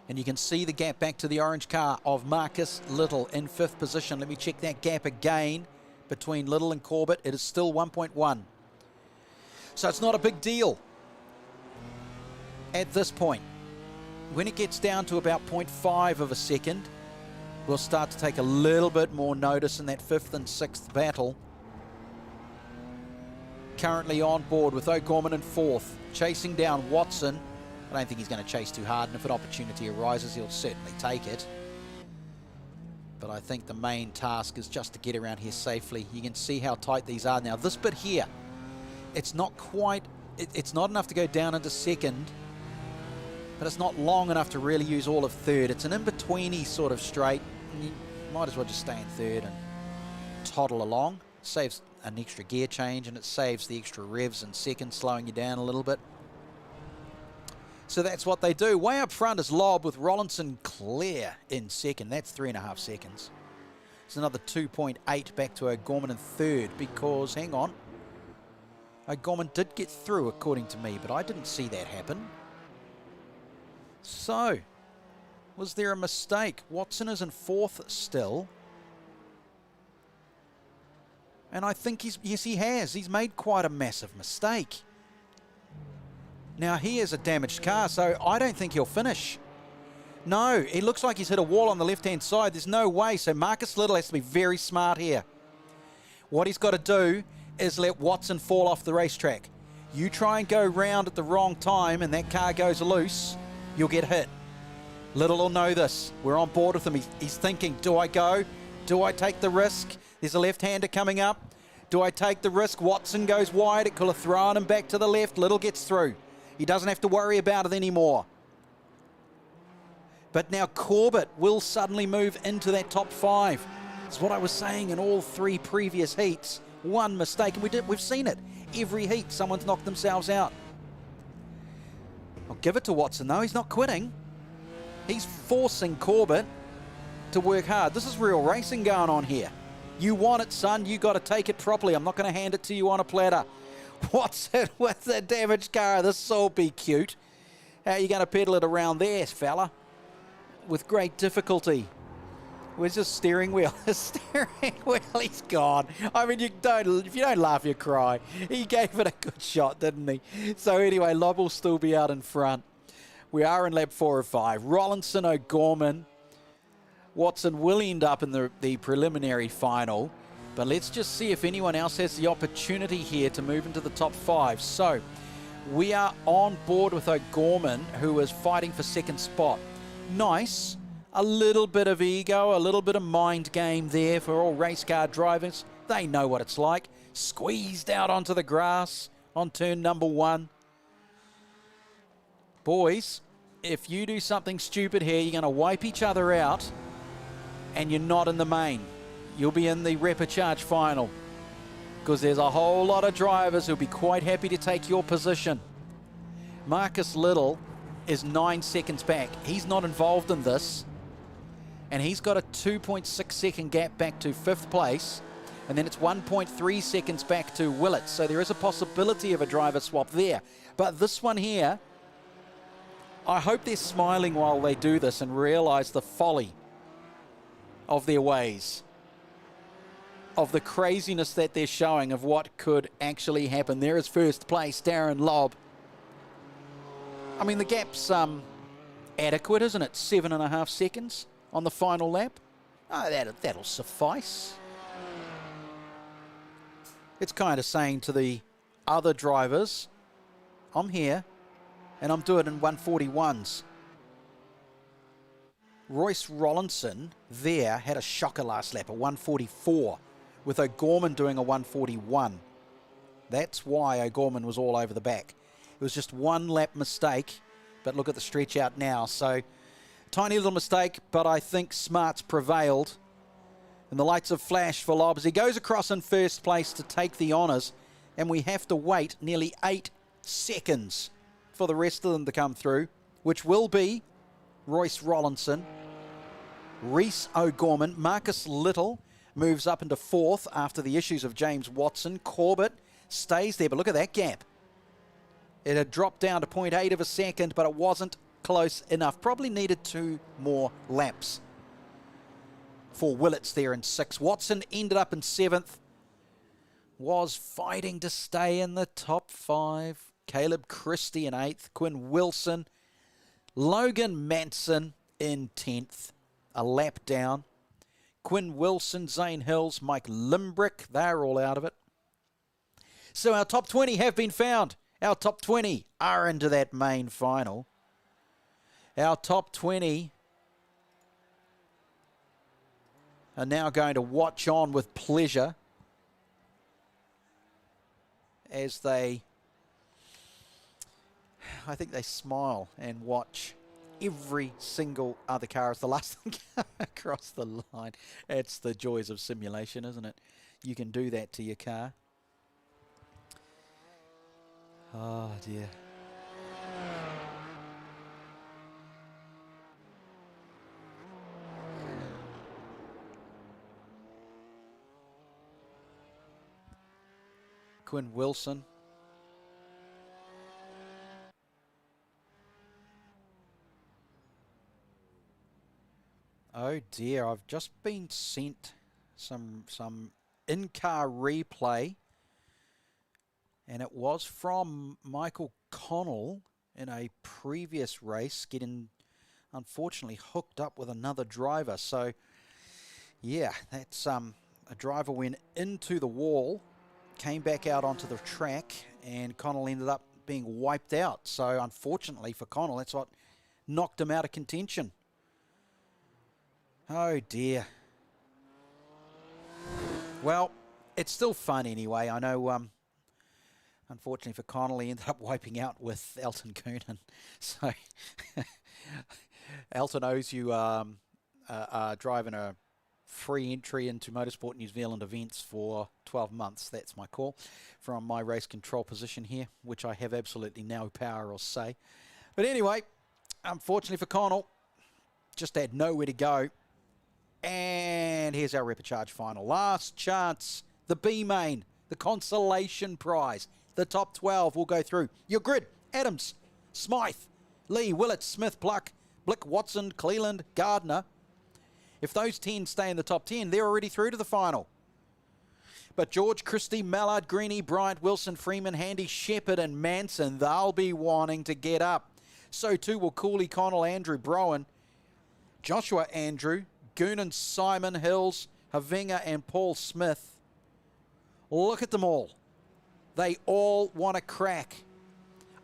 Speaker 1: And you can see the gap back to the orange car of Marcus Little in 5th position. Let me check that gap again between Little and Corbett. It is still 1.1. So it's not a big deal at this point. When it gets down to about 0.5 of a second, we'll start to take a little bit more notice in that 5th and 6th battle. Currently on board with O'Gorman in 4th, chasing down Watson. I don't think he's going to chase too hard, and if an opportunity arises, he'll certainly take it. But I think the main task is just to get around here safely. You can see how tight these are now. This bit here, it's not quite, it's not enough to go down into 2nd, but it's not long enough to really use all of 3rd. It's an in-betweeny sort of straight. You might as well just stay in 3rd and toddle along. Saves an extra gear change, and it saves the extra revs in 2nd, slowing you down a little bit. So that's what they do. Way up front is Lob with Rollinson clear in 2nd. That's 3.5 seconds. It's another 2.8 back to O'Gorman in 3rd, because, hang on, O'Gorman did get through according to me, but I didn't see that happen. So, was there a mistake? Watson is in 4th still. And I think yes, he has. He's made quite a massive mistake. Now, he has a damaged car, so I don't think he'll finish. No, it looks like he's hit a wall on the left-hand side. There's no way. So Marcus Little has to be very smart here. What he's got to do is let Watson fall off the racetrack. You try and go round at the wrong time and that car goes loose, you'll get hit. Little will know this. We're on board with him. He's thinking, do I go? Do I take the risk? There's a left-hander coming up. Do I take the risk? Watson goes wide. It could have thrown him back to the left. Little gets through. He doesn't have to worry about it anymore. But now Corbett will suddenly move into that top 5. It's what I was saying in all 3 previous heats. One mistake, and we've seen it. Every heat, someone's knocked themselves out. I'll give it to Watson, though. He's not quitting. He's forcing Corbett to work hard. This is real racing going on here. You want it, son. You got to take it properly. I'm not going to hand it to you on a platter. What's it with the damaged car? This will be cute. How are you going to pedal it around there, fella? With great difficulty. Where's the steering wheel? The steering wheel, he's gone. I mean, if you don't laugh, you cry. He gave it a good shot, didn't he? So anyway, Lobb will still be out in front. We are in lap 4 of 5. Rollinson, O'Gorman, Watson will end up in the preliminary final. But let's just see if anyone else has the opportunity here to move into the top 5. So we are on board with O'Gorman, who is fighting for second spot. Nice. A little bit of ego, a little bit of mind game there for all race car drivers. They know what it's like. Squeezed out onto the grass on turn number 1. Boys, if you do something stupid here, you're going to wipe each other out and you're not in the main. You'll be in the repechage final because there's a whole lot of drivers who'll be quite happy to take your position. Marcus Little is 9 seconds back. He's not involved in this. And he's got a 2.6 second gap back to 5th place. And then it's 1.3 seconds back to Willett. So there is a possibility of a driver swap there. But this one here, I hope they're smiling while they do this and realize the folly of their ways, of the craziness that they're showing of what could actually happen. There is first place, Darren Lobb. I mean, the gap's adequate, isn't it? 7.5 seconds on the final lap. Oh, that'll suffice. It's kind of saying to the other drivers, I'm here and I'm doing it in 141s. Royce Rollinson there had a shocker last lap, a 144, with O'Gorman doing a 141. That's why O'Gorman was all over the back. It was just one lap mistake, but look at the stretch out now. So tiny little mistake, but I think smarts prevailed. And the lights have flashed for Lobb as he goes across in first place to take the honours. And we have to wait nearly 8 seconds for the rest of them to come through, which will be Royce Rollinson, Reese O'Gorman, Marcus Little moves up into 4th after the issues of James Watson. Corbett stays there, but look at that gap. It had dropped down to 0.8 of a second, but it wasn't close enough. Probably needed 2 more laps for Willits there in 6th. Watson ended up in 7th. Was fighting to stay in the top 5. Caleb Christie in 8th. Quinn Wilson. Logan Manson in 10th. A lap down. Quinn Wilson, Zane Hills, Mike Limbrick. They're all out of it. So our top 20 have been found. Our top 20 are into that main final. Our top 20 are now going to watch on with pleasure as I think they smile and watch every single other car as the last thing across the line. It's the joys of simulation, isn't it? You can do that to your car. Oh dear. Quinn Wilson. Oh dear, I've just been sent some in-car replay, and it was from Michael Connell in a previous race getting unfortunately hooked up with another driver. So, yeah, that's a driver went into the wall, came back out onto the track, and Connell ended up being wiped out. So, unfortunately for Connell, that's what knocked him out of contention. Oh, dear. Well, it's still fun anyway. I know, unfortunately for Connell, he ended up wiping out with Elton Coonan. So, Elton owes you driving a free entry into Motorsport New Zealand events for 12 months. That's my call from my race control position here, which I have absolutely no power or say. But anyway, unfortunately for Connell, just had nowhere to go. And here's our Repecharge final. Last chance, the B-Main, the consolation prize. The top 12 will go through. Your grid: Adams, Smythe, Lee, Willett, Smith, Pluck, Blick, Watson, Cleland, Gardner. If those 10 stay in the top 10, they're already through to the final. But George, Christie, Mallard, Greeny, Bryant, Wilson, Freeman, Handy, Shepherd and Manson, they'll be wanting to get up. So too will Cooley, Connell, Andrew, Browan, Joshua, Andrew, Goonan, Simon, Hills, Havinga and Paul Smith. Look at them all. They all want to crack.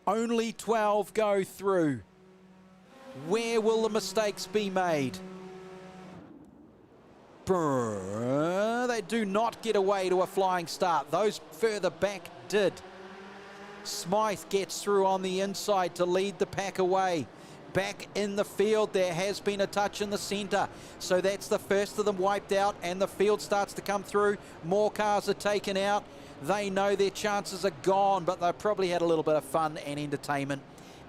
Speaker 1: Only 12 go through. Where will the mistakes be made? They do not get away to a flying start. Those further back did. Smythe gets through on the inside to lead the pack away. Back in the field, there has been a touch in the centre. So that's the first of them wiped out, and the field starts to come through. More cars are taken out. They know their chances are gone, but they've probably had a little bit of fun and entertainment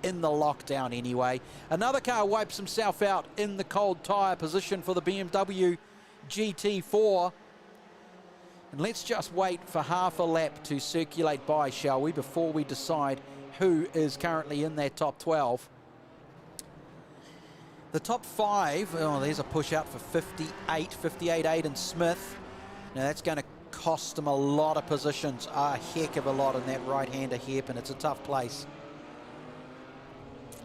Speaker 1: in the lockdown anyway. Another car wipes himself out in the cold tyre position for the BMW GT4. And let's just wait for half a lap to circulate by, shall we, before we decide who is currently in that top 12. The top 5, oh, there's a push out for 58, Aidan Smith. Now that's going to cost him a lot of positions, a heck of a lot in that right-hander hairpin. It's a tough place.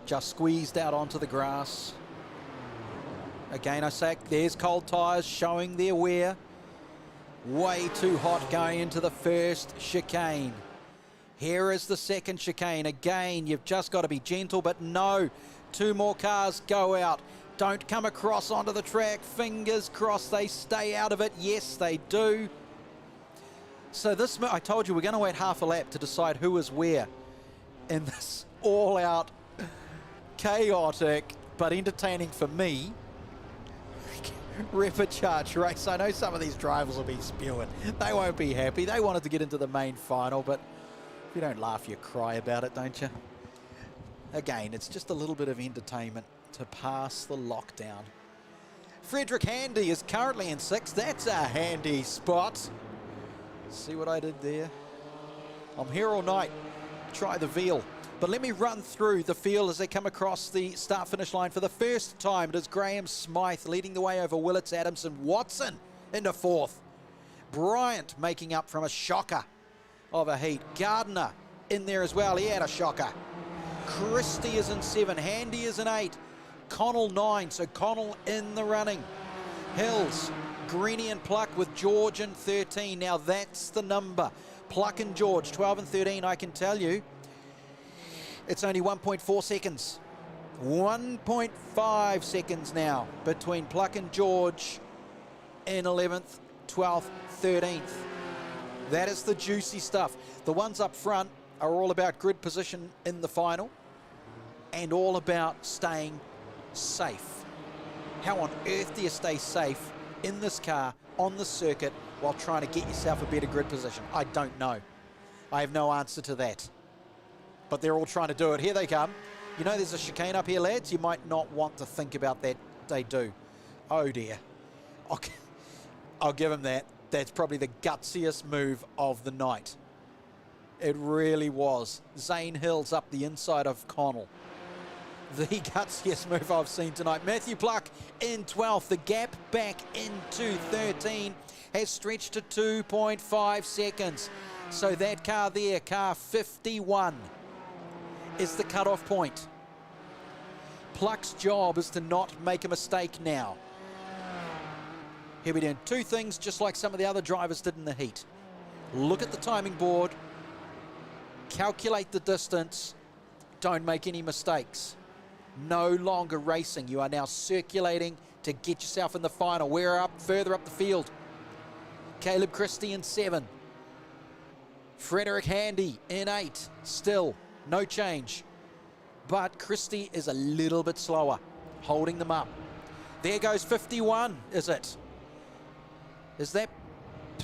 Speaker 1: Just squeezed out onto the grass. Again, I say, there's cold tyres showing their wear. Way too hot going into the first chicane. Here is the second chicane. Again, you've just got to be gentle, but no. 2 more cars go out. Don't come across onto the track. Fingers crossed they stay out of it. Yes, they do. So this, I told you, we're going to wait half a lap to decide who is where in this all-out chaotic but entertaining for me Repecharge race. I know some of these drivers will be spewing. They won't be happy. They wanted to get into the main final, but if you don't laugh, you cry about it, don't you? Again, it's just a little bit of entertainment to pass the lockdown. Frederick Handy is currently in 6th. That's a handy spot. See what I did there? I'm here all night. Try the veal. But let me run through the field as they come across the start-finish line. For the first time, it is Graham Smythe leading the way over Willits, Adams and Watson into 4th. Bryant making up from a shocker of a heat. Gardner in there as well. He had a shocker. Christie is in 7. Handy is in 8. Connell 9. So Connell in the running. Hills, Greeny and Pluck with George in 13. Now that's the number. Pluck and George, 12 and 13, I can tell you. It's only 1.4 seconds. 1.5 seconds now between Pluck and George in 11th, 12th, 13th. That is the juicy stuff. The ones up front are all about grid position in the final and all about staying safe. How on earth do you stay safe in this car on the circuit while trying to get yourself a better grid position? I don't know. I have no answer to that. But they're all trying to do it. Here they come. You know there's a chicane up here, lads. You might not want to think about that. They do. Oh, dear. I'll give them that. That's probably the gutsiest move of the night. It really was. Zane Hills up the inside of Connell. The gutsiest move I've seen tonight. Matthew Pluck in 12th. The gap back into 13 has stretched to 2.5 seconds. So that car there, car 51, is the cut-off point. Pluck's job is to not make a mistake now. He'll be doing two things just like some of the other drivers did in the heat. Look at the timing board, calculate the distance, don't make any mistakes. No longer racing. You are now circulating to get yourself in the final. We're up further up the field. Caleb Christie in 7. Frederick Handy in 8. Still no change. But Christie is a little bit slower, holding them up. There goes 51, is it? Is that...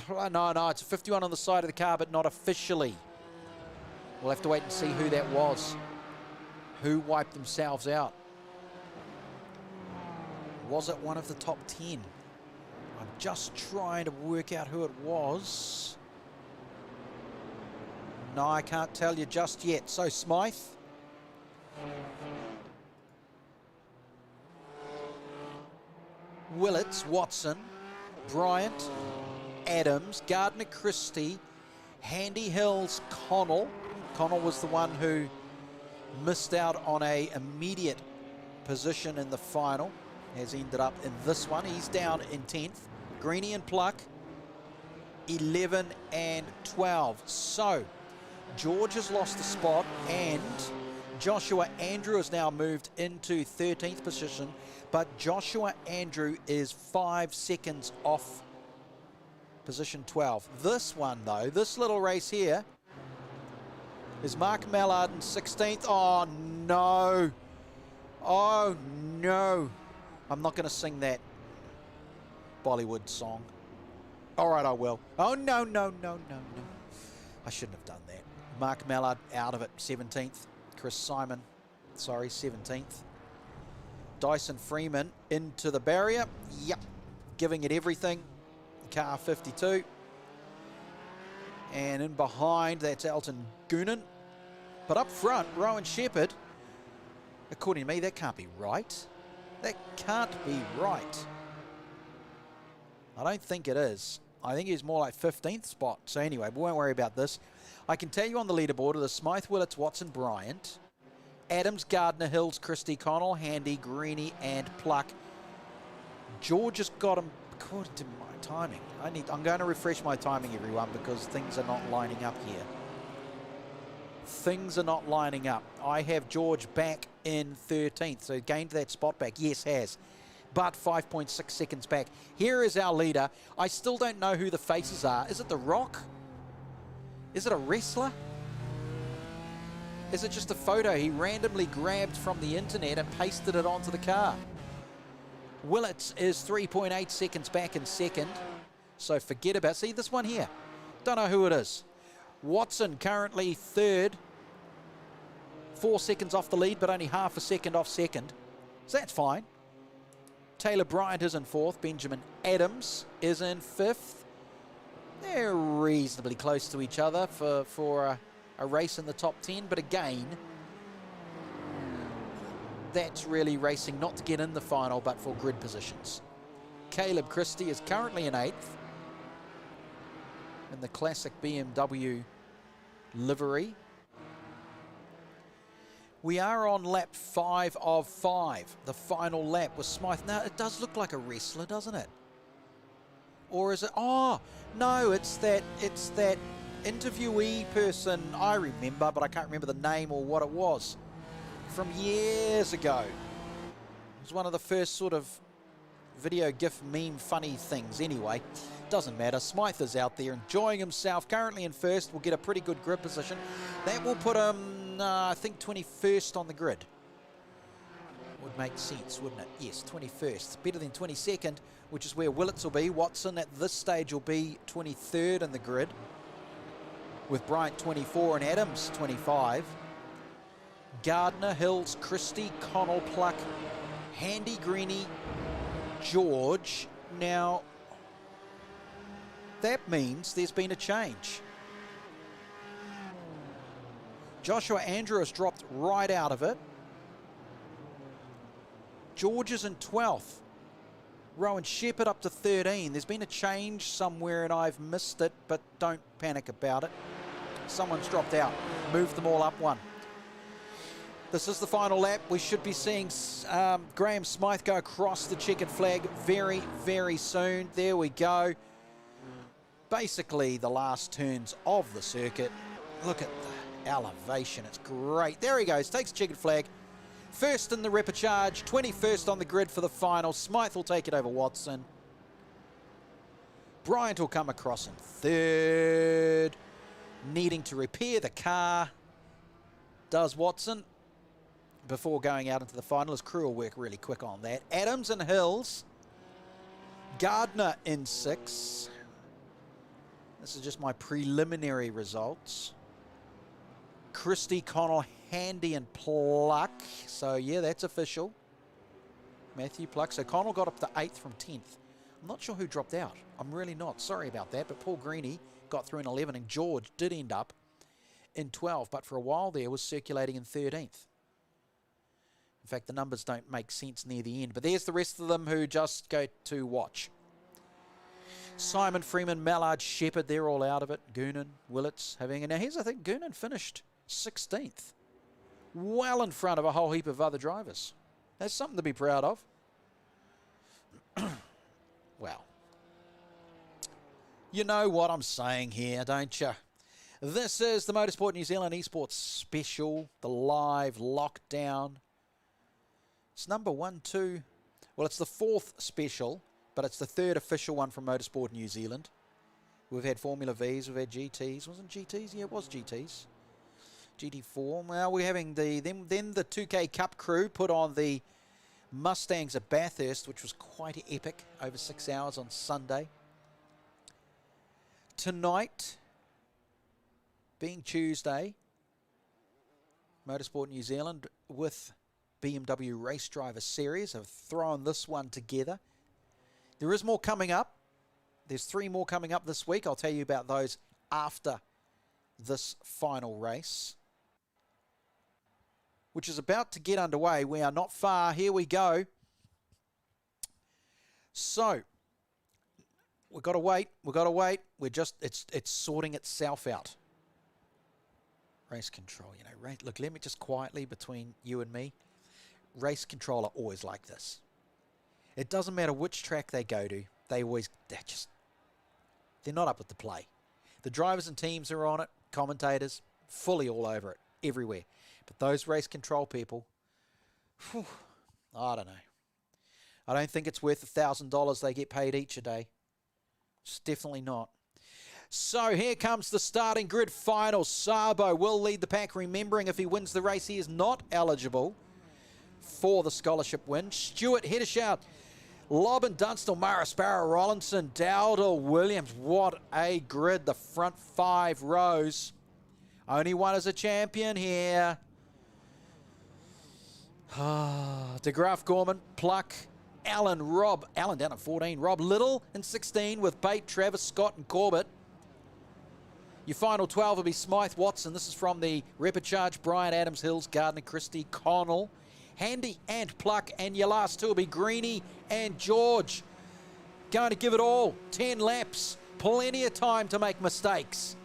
Speaker 1: No, it's a 51 on the side of the car, but not officially. We'll have to wait and see who that was. Who wiped themselves out? Was it one of the top 10? I'm just trying to work out who it was. No, I can't tell you just yet. So, Smythe. Willits, Watson, Bryant, Adams, Gardner Christie, Handy Hills, Connell. Connell was the one who missed out on a immediate position in the final. Has ended up in this one. He's down in 10th. Greenie and Pluck, 11 and 12. So, George has lost a spot and Joshua Andrew has now moved into 13th position, but Joshua Andrew is 5 seconds off position 12. This one though, this little race here, is Mark Mallard in 16th. Oh no. Oh no. I'm not going to sing that Bollywood song. All right, I will. Oh no, no, no, no, no. I shouldn't have done that. Mark Mallard out of it, 17th. Chris Simon, sorry, 17th. Dyson Freeman into the barrier. Yep, giving it everything. Car 52. And in behind, that's Elton Goonan. But up front, Rowan Shepherd. According to me, that can't be right. That can't be right. I don't think it is. I think he's more like 15th spot. So anyway, we won't worry about this. I can tell you on the leaderboard are the Smythe, Willits, Watson, Bryant, Adams, Gardner, Hills, Christie, Connell, Handy, Greenie, and Pluck. George has got him according to my timing. I'm going to refresh my timing, everyone, because things are not lining up here. Things are not lining up. I have George back in 13th, so gained that spot back. Yes, has. But 5.6 seconds back. Here is our leader. I still don't know who the faces are. Is it The Rock? Is it a wrestler? Is it just a photo he randomly grabbed from the internet and pasted it onto the car? Willits is 3.8 seconds back in second. So forget about... See this one here? Don't know who it is. Watson currently third. 4 seconds off the lead, but only half a second off second. So that's fine. Taylor Bryant is in fourth. Benjamin Adams is in fifth. They're reasonably close to each other for a race in the top 10. But again, that's really racing not to get in the final, but for grid positions. Caleb Christie is currently in 8th in the classic BMW livery. We are on lap 5 of 5, the final lap with Smythe. Now, it does look like a wrestler, doesn't it? Or is it... Oh, no, it's that interviewee person I remember, but I can't remember the name or what it was, from years ago. It was one of the first sort of video gif meme funny things. Anyway, doesn't matter. Smythe is out there enjoying himself, currently in first. Will get a pretty good grid position. That will put him, I think, 21st on the grid. Would make sense, wouldn't it? Yes, 21st. Better than 22nd, which is where Willits will be. Watson at this stage will be 23rd in the grid, with Bryant 24 and Adams 25. Gardner, Hills, Christie, Connell, Pluck, Handy, Greenie, George. Now, that means there's been a change. Joshua Andrew has dropped right out of it. George is in 12th. Rowan Shepherd up to 13. There's been a change somewhere and I've missed it, but don't panic about it. Someone's dropped out. Moved them all up one. This is the final lap. We should be seeing Graham Smythe go across the checkered flag very, very soon. There we go. Basically, the last turns of the circuit. Look at the elevation. It's great. There he goes. Takes the checkered flag. First in the repechage. 21st on the grid for the final. Smythe will take it over Watson. Bryant will come across in third. Needing to repair the car. Does Watson. Before going out into the final. His crew will work really quick on that. Adams and Hills. Gardner in 6. This is just my preliminary results. Christie, Connell, Handy and Pluck. So yeah, that's official. Matthew Pluck. So Connell got up to 8th from 10th. I'm not sure who dropped out. I'm really not. Sorry about that. But Paul Greeny got through in 11 and George did end up in 12. But for a while there was circulating in 13th. In fact, the numbers don't make sense near the end. But there's the rest of them who just go to watch. Simon, Freeman, Mallard, Shepherd, they're all out of it. Goonan, Willits, having it. Now here's, I think, Goonan finished 16th. Well in front of a whole heap of other drivers. That's something to be proud of. Well, you know what I'm saying here, don't you? This is the Motorsport New Zealand Esports Special, the live lockdown. It's number 1, 2. Well, it's the 4th special, but it's the 3rd official one from Motorsport New Zealand. We've had Formula Vs, we've had GTs. Wasn't GTs? Yeah, it was GTs. GT4. Well, we're having then the 2K Cup crew put on the Mustangs at Bathurst, which was quite epic, over 6 hours on Sunday. Tonight, being Tuesday, Motorsport New Zealand with BMW Race Driver Series have thrown this one together. There is more coming up. There's 3 more coming up this week. I'll tell you about those after this final race, which is about to get underway. We are not far. Here we go. So, we've got to wait. We've got to wait. We're just, it's sorting itself out. Race control, you know, look, let me just quietly between you and me. Race control are always like this. It doesn't matter which track they go to. They're not up with the play. The drivers and teams are on it. Commentators, fully all over it. Everywhere. But those race control people, whew, I don't know. I don't think it's worth $1,000 they get paid each a day. It's definitely not. So here comes the starting grid final. Sabo will lead the pack. Remembering if he wins the race, he is not eligible for the scholarship win. Stewart, Hedeshout, Lobbin, Dunstall, Mara, Sparrow, Rollinson, Dowdle, Williams. What a grid. The front 5 rows. Only one is a champion here. De Graaf, Gorman, Pluck, Allen, Rob. Allen down at 14. Rob Little in 16 with Bate, Travis, Scott and Corbett. Your final 12 will be Smythe, Watson. This is from the repechage. Brian, Adams, Hills, Gardner, Christie, Connell, Handy and Pluck. And your last 2 will be Greeny and George. Going to give it all. 10 laps. Plenty of time to make mistakes.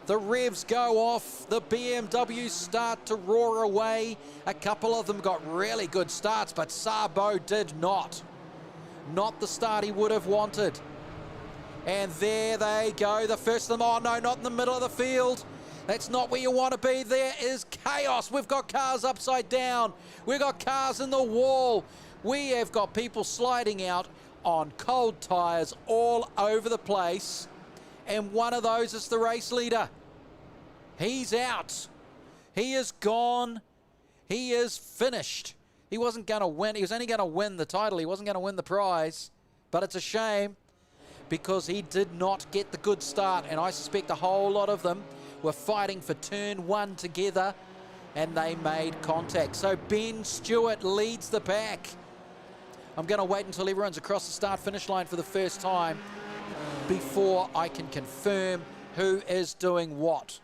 Speaker 1: The revs go off. The BMWs start to roar away. A couple of them got really good starts, but Sabo did not. Not the start he would have wanted. And there they go. The first of them. Oh, no, not in the middle of the field. That's not where you want to be. There is chaos. We've got cars upside down. We've got cars in the wall. We have got people sliding out on cold tyres all over the place. And one of those is the race leader. He's out. He is gone. He is finished. He wasn't going to win. He was only going to win the title. He wasn't going to win the prize. But it's a shame because he did not get the good start. And I suspect a whole lot of them were fighting for turn 1 together. And they made contact. So Ben Stewart leads the pack. I'm going to wait until everyone's across the start-finish line for the first time before I can confirm who is doing what.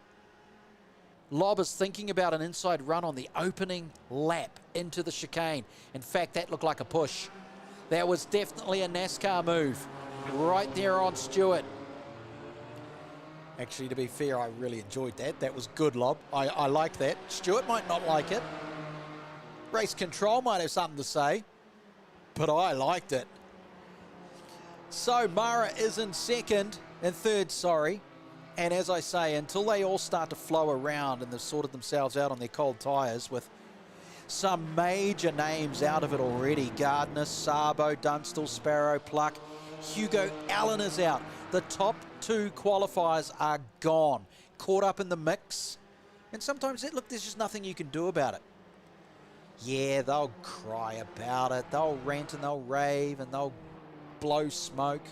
Speaker 1: Lob is thinking about an inside run on the opening lap into the chicane. In fact, that looked like a push. That was definitely a NASCAR move right there on Stewart. Actually, to be fair, I really enjoyed that. That was good, Lob. I like that. Stewart might not like it. Race Control might have something to say, but I liked it. So Mara is in third, sorry. And as I say, until they all start to flow around and they've sorted themselves out on their cold tyres with some major names out of it already. Gardner, Sabo, Dunstall, Sparrow, Pluck. Hugo Allen is out. The top two qualifiers are gone. Caught up in the mix. And sometimes, look, there's just nothing you can do about it. Yeah, they'll cry about it. They'll rant and they'll rave and they'll blow smoke.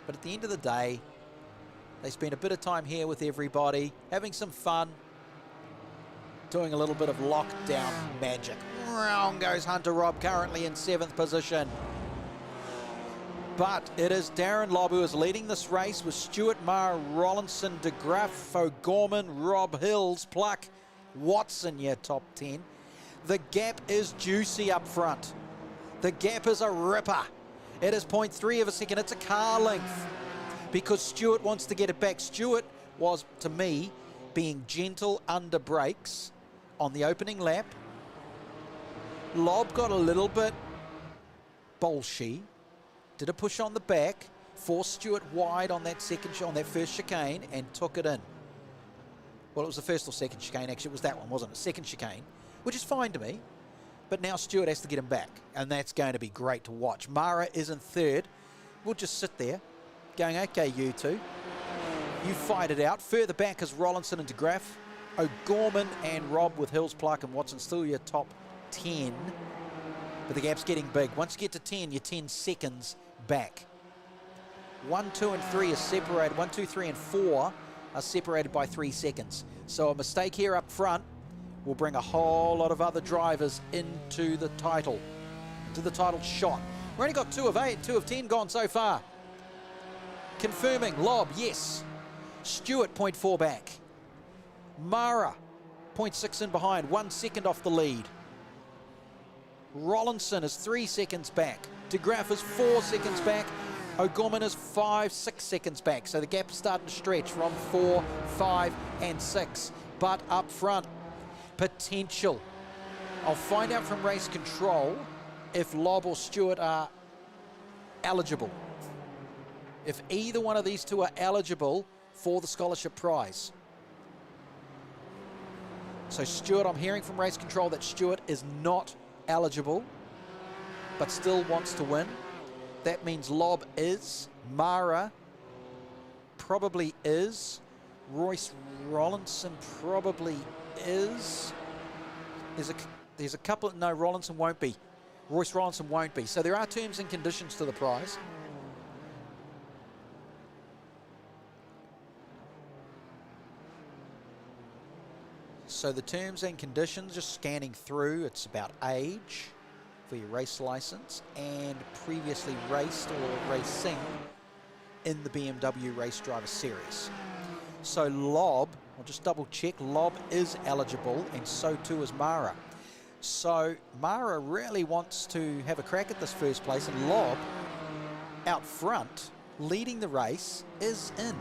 Speaker 1: But at the end of the day, they spend a bit of time here with everybody, having some fun, doing a little bit of lockdown magic. Round goes Hunter Robb, currently in 7th position. But it is Darren Lobb who is leading this race with Stewart, Maher, Rollinson, De Graaf, O'Gorman, Rob Hills, Pluck, Watson, your top 10. The gap is juicy up front. The gap is a ripper. It is 0.3 of a second. It's a car length because Stewart wants to get it back. Stewart was, to me, being gentle under brakes on the opening lap. Lobb got a little bit bolshy. Did a push on the back, forced Stewart wide on that first chicane and took it in. Well, it was the first or second chicane. Actually, it was that one, wasn't it? Second chicane, which is fine to me. But now Stewart has to get him back, and that's going to be great to watch. Mara is in third. We'll just sit there going, okay, you two. You fight it out. Further back is Rollinson and De Graaf. O'Gorman and Rob with Hills, Pluck and Watson still your top 10. But the gap's getting big. Once you get to 10, you're 10 seconds back. 1, 2 and 3 are separated. 1, 2, 3 and 4 are separated by 3 seconds. So a mistake here up front will bring a whole lot of other drivers into the title shot. We've only got 2 of 8, 2 of 10 gone so far. Confirming, Lobb, yes. Stewart, 0.4 back. Mara, 0.6 in behind, 1 second off the lead. Rollinson is 3 seconds back. De Graaf is 4 seconds back. O'Gorman is 5, 6 seconds back. So the gap is starting to stretch from 4, 5 and 6. But up front, potential. I'll find out from race control if Lobb or Stewart are eligible. If either one of these two are eligible for the scholarship prize. So Stewart, I'm hearing from race control that Stewart is not eligible, but still wants to win. That means Lobb is. Mara probably is. Royce Rollinson probably is. There's a couple. No, Rollinson won't be. Royce Rollinson won't be. So there are terms and conditions to the prize. So the terms and conditions, just scanning through, it's about age for your race license and previously raced or racing in the BMW Race Driver Series. So Lobb, I'll just double check, Lobb is eligible and so too is Mara. So Mara really wants to have a crack at this first place, and Lobb out front leading the race is in.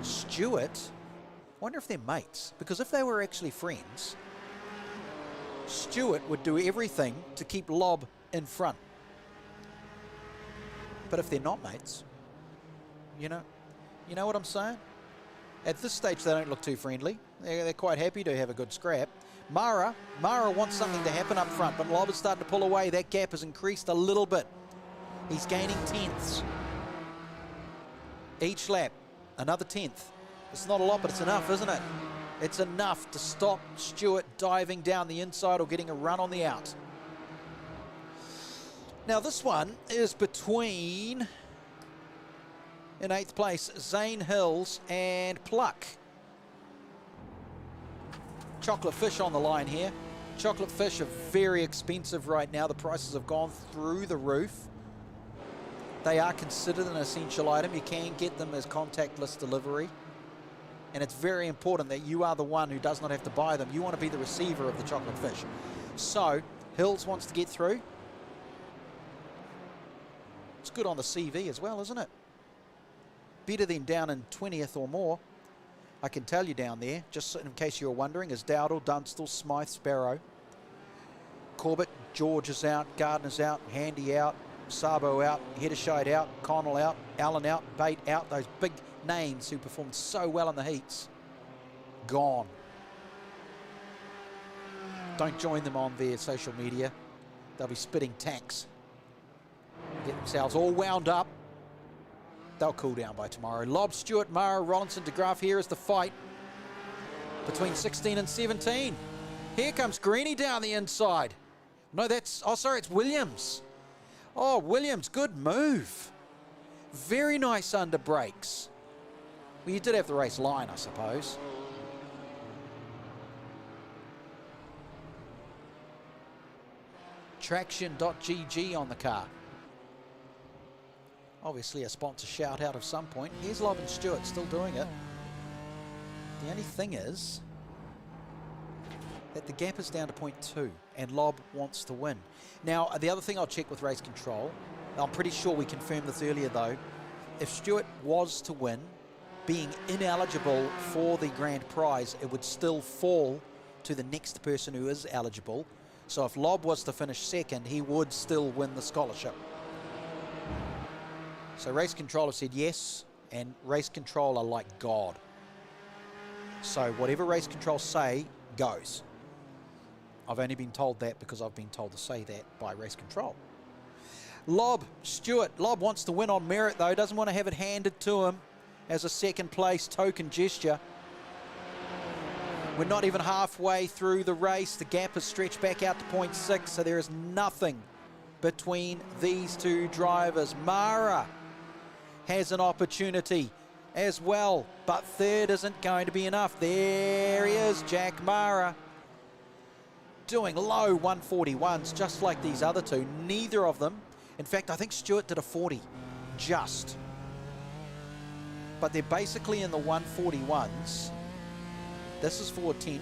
Speaker 1: Stewart, I wonder if they're mates, because if they were actually friends, Stewart would do everything to keep Lobb in front. But if they're not mates, you know what I'm saying? At this stage, they don't look too friendly. They're quite happy to have a good scrap. Mara wants something to happen up front, but Lobb is starting to pull away. That gap has increased a little bit. He's gaining tenths each lap, another tenth. It's not a lot, but it's enough, isn't it? It's enough to stop Stewart diving down the inside or getting a run on the out. Now this one is between, in 8th place, Zane Hills and Pluck. Chocolate fish on the line here. Chocolate fish are very expensive right now. The prices have gone through the roof. They are considered an essential item. You can get them as contactless delivery. And it's very important that you are the one who does not have to buy them. You want to be the receiver of the chocolate fish. So, Hills wants to get through. It's good on the CV as well, isn't it? better than down in 20th or more. I can tell you down there, just in case you're wondering, is Dowdle, Dunstall, Smythe, Sparrow. Corbett, George is out, Gardner's out, Handy out, Sabo out, Heddershide out, Connell out, Allen out, Bate out. Those big names who performed so well in the heats, gone. Don't join them on their social media. They'll be spitting tacks. Get themselves all wound up. They'll cool down by tomorrow. Lobb, Stewart, Mara, Rollinson, DeGraff. Here is the fight between 16 and 17. Here comes Greeny down the inside. No, that's... Oh, sorry, it's Williams. Oh, Williams, good move. Very nice under brakes. Well, you did have the race line, I suppose. Traction.gg on the car. Obviously a sponsor shout out of some point. Here's Lobb and Stewart still doing it. The only thing is that the gap is down to 0.2 and Lobb wants to win. Now, the other thing I'll check with race control, I'm pretty sure we confirmed this earlier though, if Stewart was to win, being ineligible for the grand prize, it would still fall to the next person who is eligible. So if Lobb was to finish second, he would still win the scholarship. So race control have said yes, and race control are like God. So whatever race control say goes. I've only been told that because I've been told to say that by race control. Lobb, Stewart. Lobb wants to win on merit though, doesn't want to have it handed to him as a second place token gesture. We're not even halfway through the race. The gap is stretched back out to 0.6, so there is nothing between these two drivers. Mara has an opportunity as well, but third isn't going to be enough. There he is, Jack Mara, doing low 141s just like these other two. Neither of them, in fact, I think Stewart did a 40 just, but they're basically in the 141s. This is for 10th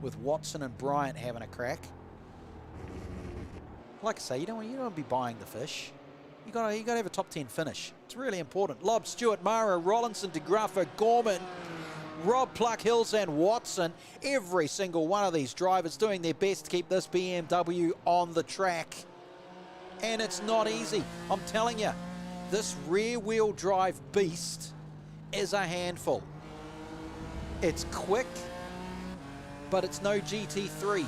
Speaker 1: with Watson and Bryant having a crack. Like I say, you don't want to be buying the fish. You got to have a top 10 finish. It's really important. Lobb, Stewart, Mara, Rollinson, DeGraff, Gorman, Rob, Pluck, Hills and Watson. Every single one of these drivers doing their best to keep this BMW on the track. And it's not easy. I'm telling you, this rear wheel drive beast is a handful. It's quick, but it's no GT3.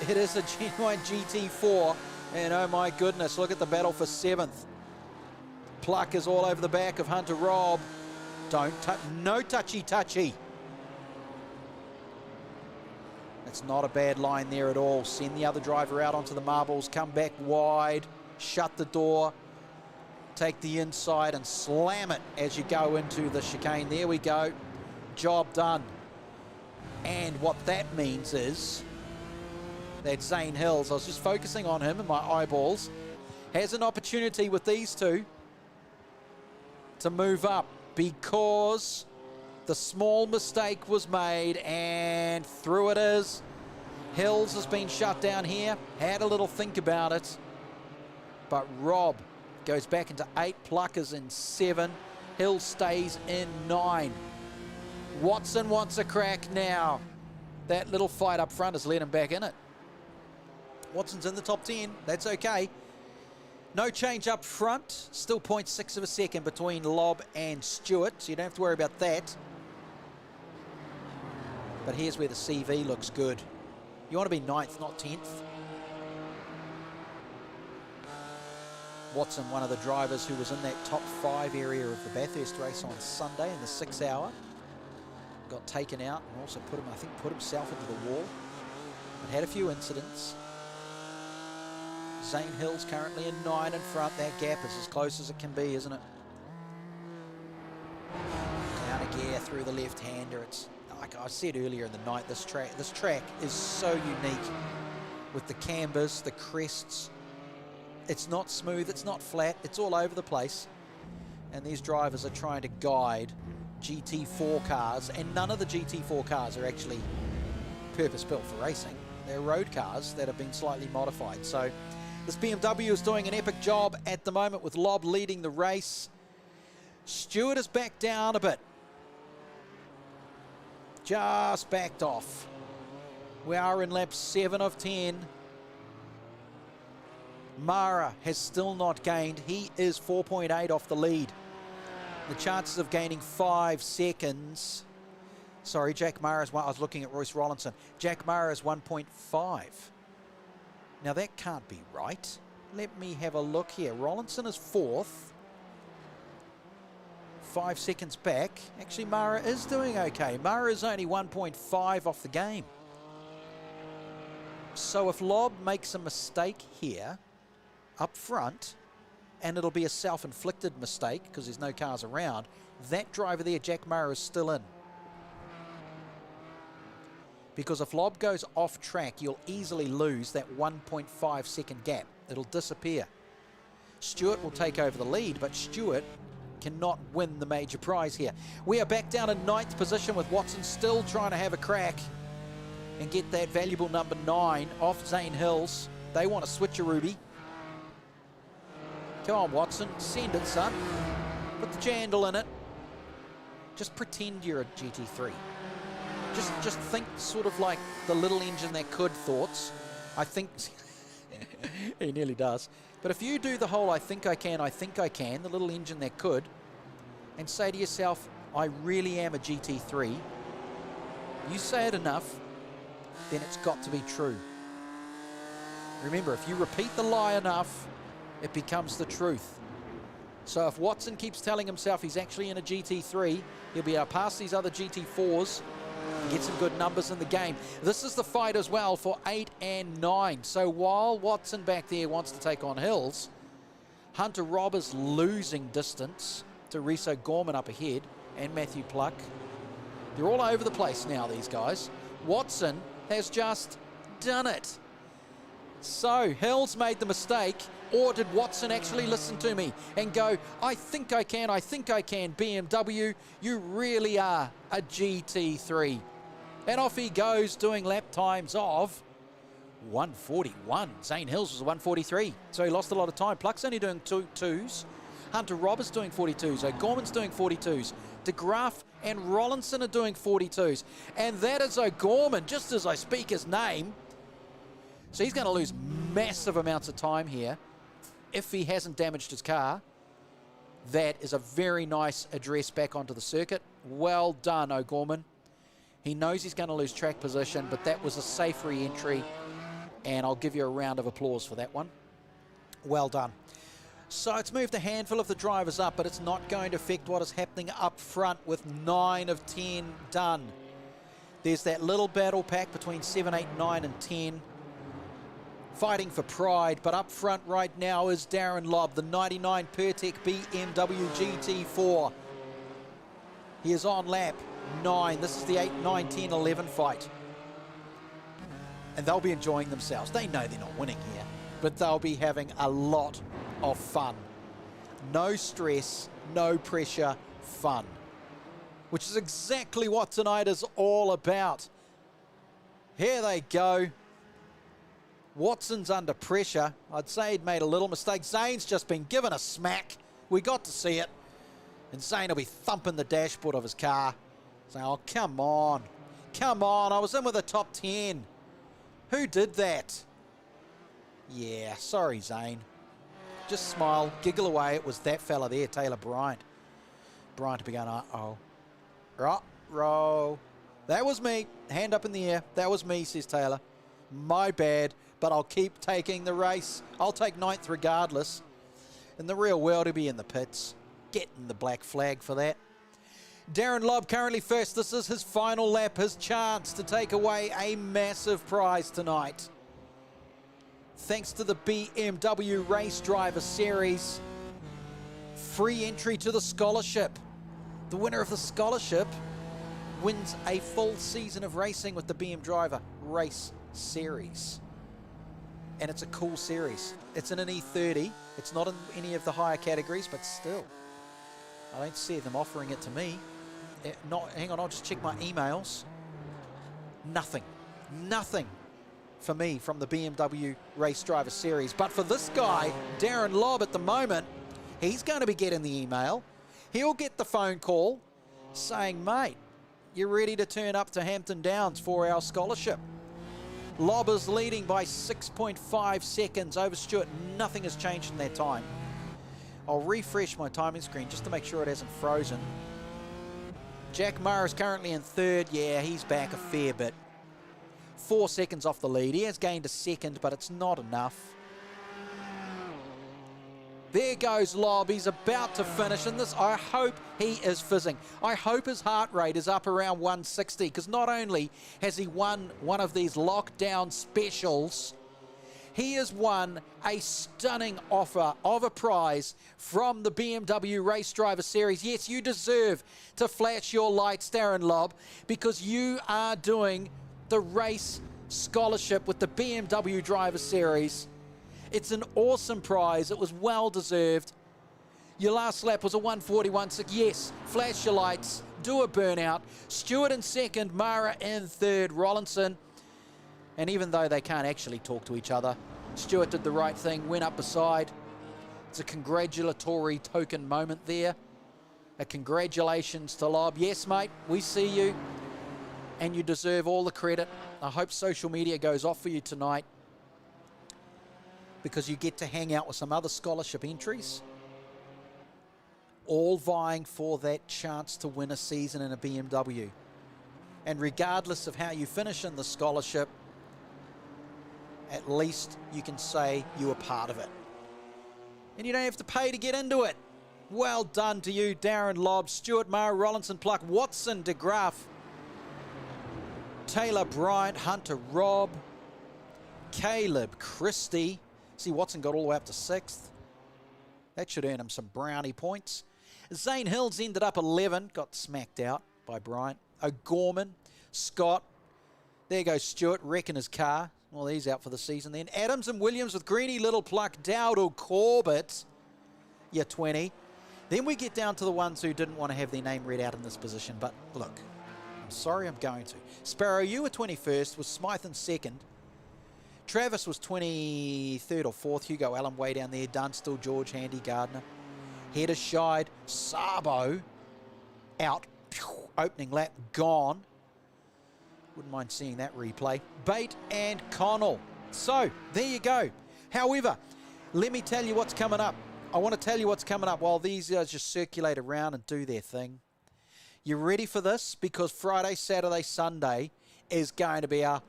Speaker 1: It is a genuine GT4, and oh my goodness, look at the battle for 7th. Pluck is all over the back of Hunter Robb. No touchy-touchy. It's not a bad line there at all. Send the other driver out onto the marbles, come back wide, shut the door, take the inside and slam it as you go into the chicane. There we go. Job done. And what that means is that Zane Hills, I was just focusing on him in my eyeballs, has an opportunity with these two to move up because the small mistake was made, and through it is. Hills has been shut down here, had a little think about it, but Rob goes back into 8, Pluck is in 7, Hills stays in 9. Watson wants a crack now. That little fight up front has let him back in it. Watson's in the top 10. That's okay. No change up front. Still 0.6 of a second between Lobb and Stewart, so you don't have to worry about that. But here's where the CV looks good. You want to be 9th, not 10th. Watson, one of the drivers who was in that top 5 area of the Bathurst race on Sunday in the 6 hour. Got taken out and also put himself into the wall. But had a few incidents. Zane Hills currently in 9 in front. That gap is as close as it can be, isn't it? Down a gear through the left-hander. It's like I said earlier in the night, this track is so unique with the cambers, the crests. It's not smooth, it's not flat, it's all over the place. And these drivers are trying to guide GT4 cars, and none of the GT4 cars are actually purpose-built for racing. They're road cars that have been slightly modified. So this BMW is doing an epic job at the moment with Lobb leading the race. Stewart has backed down a bit. Just backed off. We are in lap 7 of 10. Mara has still not gained. He is 4.8 off the lead. The chances of gaining 5 seconds. Sorry, Jack Mara's one. I was looking at Royce Rollinson. Jack Mara's 1.5. Now that can't be right. Let me have a look here. Rollinson is 4th. 5 seconds back. Actually, Mara is doing okay. Mara is only 1.5 off the game. So if Lob makes a mistake here, up front, and it'll be a self-inflicted mistake because there's no cars around, that driver there, Jack Mara, is still in. Because if Lob goes off track, you'll easily lose that 1.5 second gap. It'll disappear. Stewart will take over the lead, but Stewart cannot win the major prize here. We are back down in 9th position with Watson still trying to have a crack and get that valuable number 9 off Zane Hills. They want to switch a Ruby. Come on, Watson, send it, son. Put the jandle in it. Just pretend you're a GT3. Just think sort of like the little engine that could thoughts. I think he nearly does. But if you do the whole I think I can, the little engine that could, and say to yourself, I really am a GT3, you say it enough, then it's got to be true. Remember, if you repeat the lie enough, it becomes the truth. So if Watson keeps telling himself he's actually in a GT3, he'll be able to pass these other GT4s and get some good numbers in the game. This is the fight as well for 8 and 9. So while Watson back there wants to take on Hills, Hunter Robb is losing distance to Riso Gorman up ahead and Matthew Pluck. They're all over the place now, these guys. Watson has just done it. So Hills made the mistake, or did Watson actually listen to me and go, I think I can, BMW, you really are a GT3. And off he goes doing lap times of 141. Zane Hills was 143, so he lost a lot of time. Pluck's only doing 2.2s. Hunter Robb is doing 42s. O'Gorman's doing 42s. De Graaf and Rollinson are doing 42s. And that is O'Gorman, just as I speak his name. So he's going to lose massive amounts of time here if he hasn't damaged his car. That is a very nice address back onto the circuit. Well done, O'Gorman. He knows he's going to lose track position, but that was a safe re-entry, and I'll give you a round of applause for that one. Well done. So it's moved a handful of the drivers up, but it's not going to affect what is happening up front with 9 of 10 done. There's that little battle pack between 7, 8, 9 and 10. Fighting for pride, but up front right now is Darren Lobb, the 99 Pertec BMW GT4. He is on lap 9. This is the 8, 9, 10, 11 fight. And they'll be enjoying themselves. They know they're not winning here, but they'll be having a lot of fun. No stress, no pressure, fun. Which is exactly what tonight is all about. Here they go. Watson's under pressure. I'd say he'd made a little mistake. Zane's just been given a smack. We got to see it. And Zane will be thumping the dashboard of his car. Saying, oh, come on. Come on, I was in with a top 10. Who did that? Yeah, sorry, Zane. Just smile, giggle away. It was that fella there, Taylor Bryant. Bryant to be going, uh-oh. Row. That was me. Hand up in the air. That was me, says Taylor. My bad, but I'll keep taking the race. I'll take 9th regardless. In the real world, he'll be in the pits. Getting the black flag for that. Darren Lobb currently first. This is his final lap, his chance to take away a massive prize tonight. Thanks to the BMW Race Driver Series. Free entry to the scholarship. The winner of the scholarship wins a full season of racing with the BMW Driver Race Series. And it's a cool series. It's in an E30. It's not in any of the higher categories, but still. I don't see them offering it to me. Hang on, I'll just check my emails. Nothing for me from the BMW Race Driver Series. But for this guy, Darren Lobb, at the moment, he's going to be getting the email. He'll get the phone call saying, mate, you're ready to turn up to Hampton Downs for our scholarship. Lobb is leading by 6.5 seconds over Stewart. Nothing has changed in that time. I'll refresh my timing screen just to make sure it hasn't frozen. Jack Maher is currently in third. Yeah, he's back a fair bit. 4 seconds off the lead. He has gained a second, but it's not enough. There goes Lobb. He's about to finish. And this, I hope he is fizzing. I hope his heart rate is up around 160, because not only has he won one of these lockdown specials, he has won a stunning offer of a prize from the BMW Race Driver Series. Yes, you deserve to flash your lights, Darren Lobb, because you are doing the race scholarship with the BMW Driver Series. It's an awesome prize. It was well deserved. Your last lap was a 1:41.6. Yes, flash your lights, do a burnout. Stewart in second, Mara in third, Rollinson. And even though they can't actually talk to each other, Stewart did the right thing, went up beside. It's a congratulatory token moment there. A congratulations to Lobb. Yes, mate, we see you. And you deserve all the credit. I hope social media goes off for you tonight, because you get to hang out with some other scholarship entries, all vying for that chance to win a season in a BMW. And regardless of how you finish in the scholarship, at least you can say you were part of it. And you don't have to pay to get into it. Well done to you, Darren Lobb, Stewart Maher, Rollinson, Pluck, Watson, De Graaf, Taylor Bryant, Hunter Robb, Caleb Christie. See, Watson got all the way up to 6th. That should earn him some brownie points. Zane Hills ended up 11, got smacked out by Bryant. O'Gorman, Scott. There goes Stewart, wrecking his car. Well, he's out for the season then. Adams and Williams with Greeny, Little, Pluck, Dowdle, Corbett. Yeah, 20. Then we get down to the ones who didn't want to have their name read out in this position. But look, I'm sorry, I'm going to. Sparrow, you were 21st, with Smythe in second. Travis was 23rd or 4th. Hugo Allen way down there. Dunstall, George, Handy, Gardner. Header shied. Sabo out. Opening lap gone. Wouldn't mind seeing that replay. Bate and Connell. So, there you go. However, let me tell you what's coming up. I want to tell you what's coming up while these guys just circulate around and do their thing. You ready for this? Because Friday, Saturday, Sunday is going to be a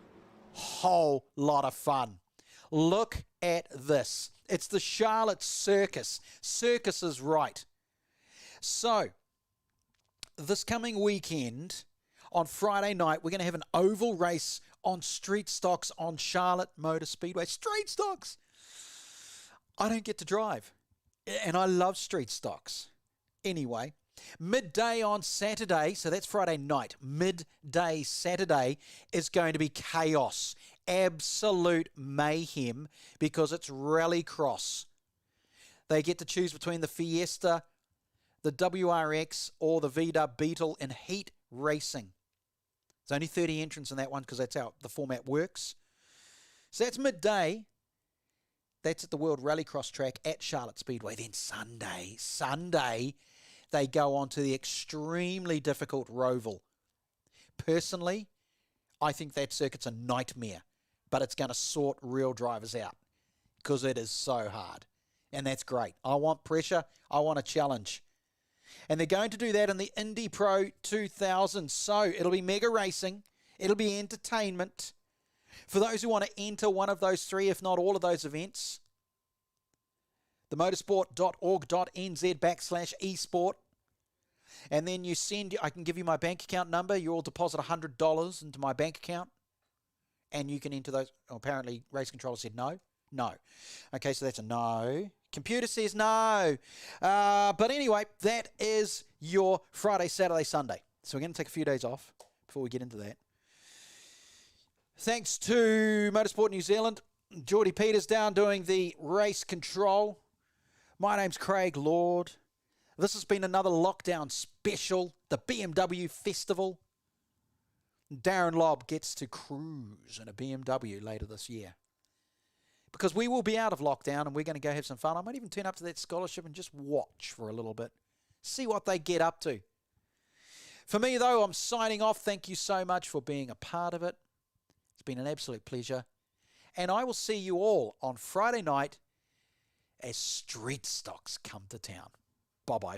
Speaker 1: whole lot of fun. Look at this. It's the Charlotte Circus. Circus is right. So, this coming weekend, on Friday night, we're going to have an oval race on street stocks on Charlotte Motor Speedway. Street stocks! I don't get to drive, and I love street stocks. Anyway, midday on Saturday, so that's Friday night, midday Saturday is going to be chaos. Absolute mayhem, because it's rallycross. They get to choose between the Fiesta, the WRX, or the VW Beetle in heat racing. There's only 30 entrants in that one because that's how the format works. So that's midday. That's at the World Rallycross track at Charlotte Speedway. Then Sunday, they go on to the extremely difficult Roval. Personally, I think that circuit's a nightmare, but it's going to sort real drivers out because it is so hard. And that's great. I want pressure. I want a challenge. And they're going to do that in the Indy Pro 2000. So it'll be mega racing. It'll be entertainment. For those who want to enter one of those three, if not all of those events, themotorsport.org.nz/esport. And then you send, I can give you my bank account number. You all deposit $100 into my bank account. And you can enter those. Oh, apparently, Race Controller said no. No. Okay, so that's a no. Computer says no. But anyway, that is your Friday, Saturday, Sunday. So we're going to take a few days off before we get into that. Thanks to Motorsport New Zealand. Geordie Peters down doing the race control. My name's Craig Lord. This has been another lockdown special, the BMW Festival. Darren Lobb gets to cruise in a BMW later this year. Because we will be out of lockdown and we're going to go have some fun. I might even turn up to that scholarship and just watch for a little bit. See what they get up to. For me, though, I'm signing off. Thank you so much for being a part of it. It's been an absolute pleasure. And I will see you all on Friday night as street stocks come to town. Bye-bye.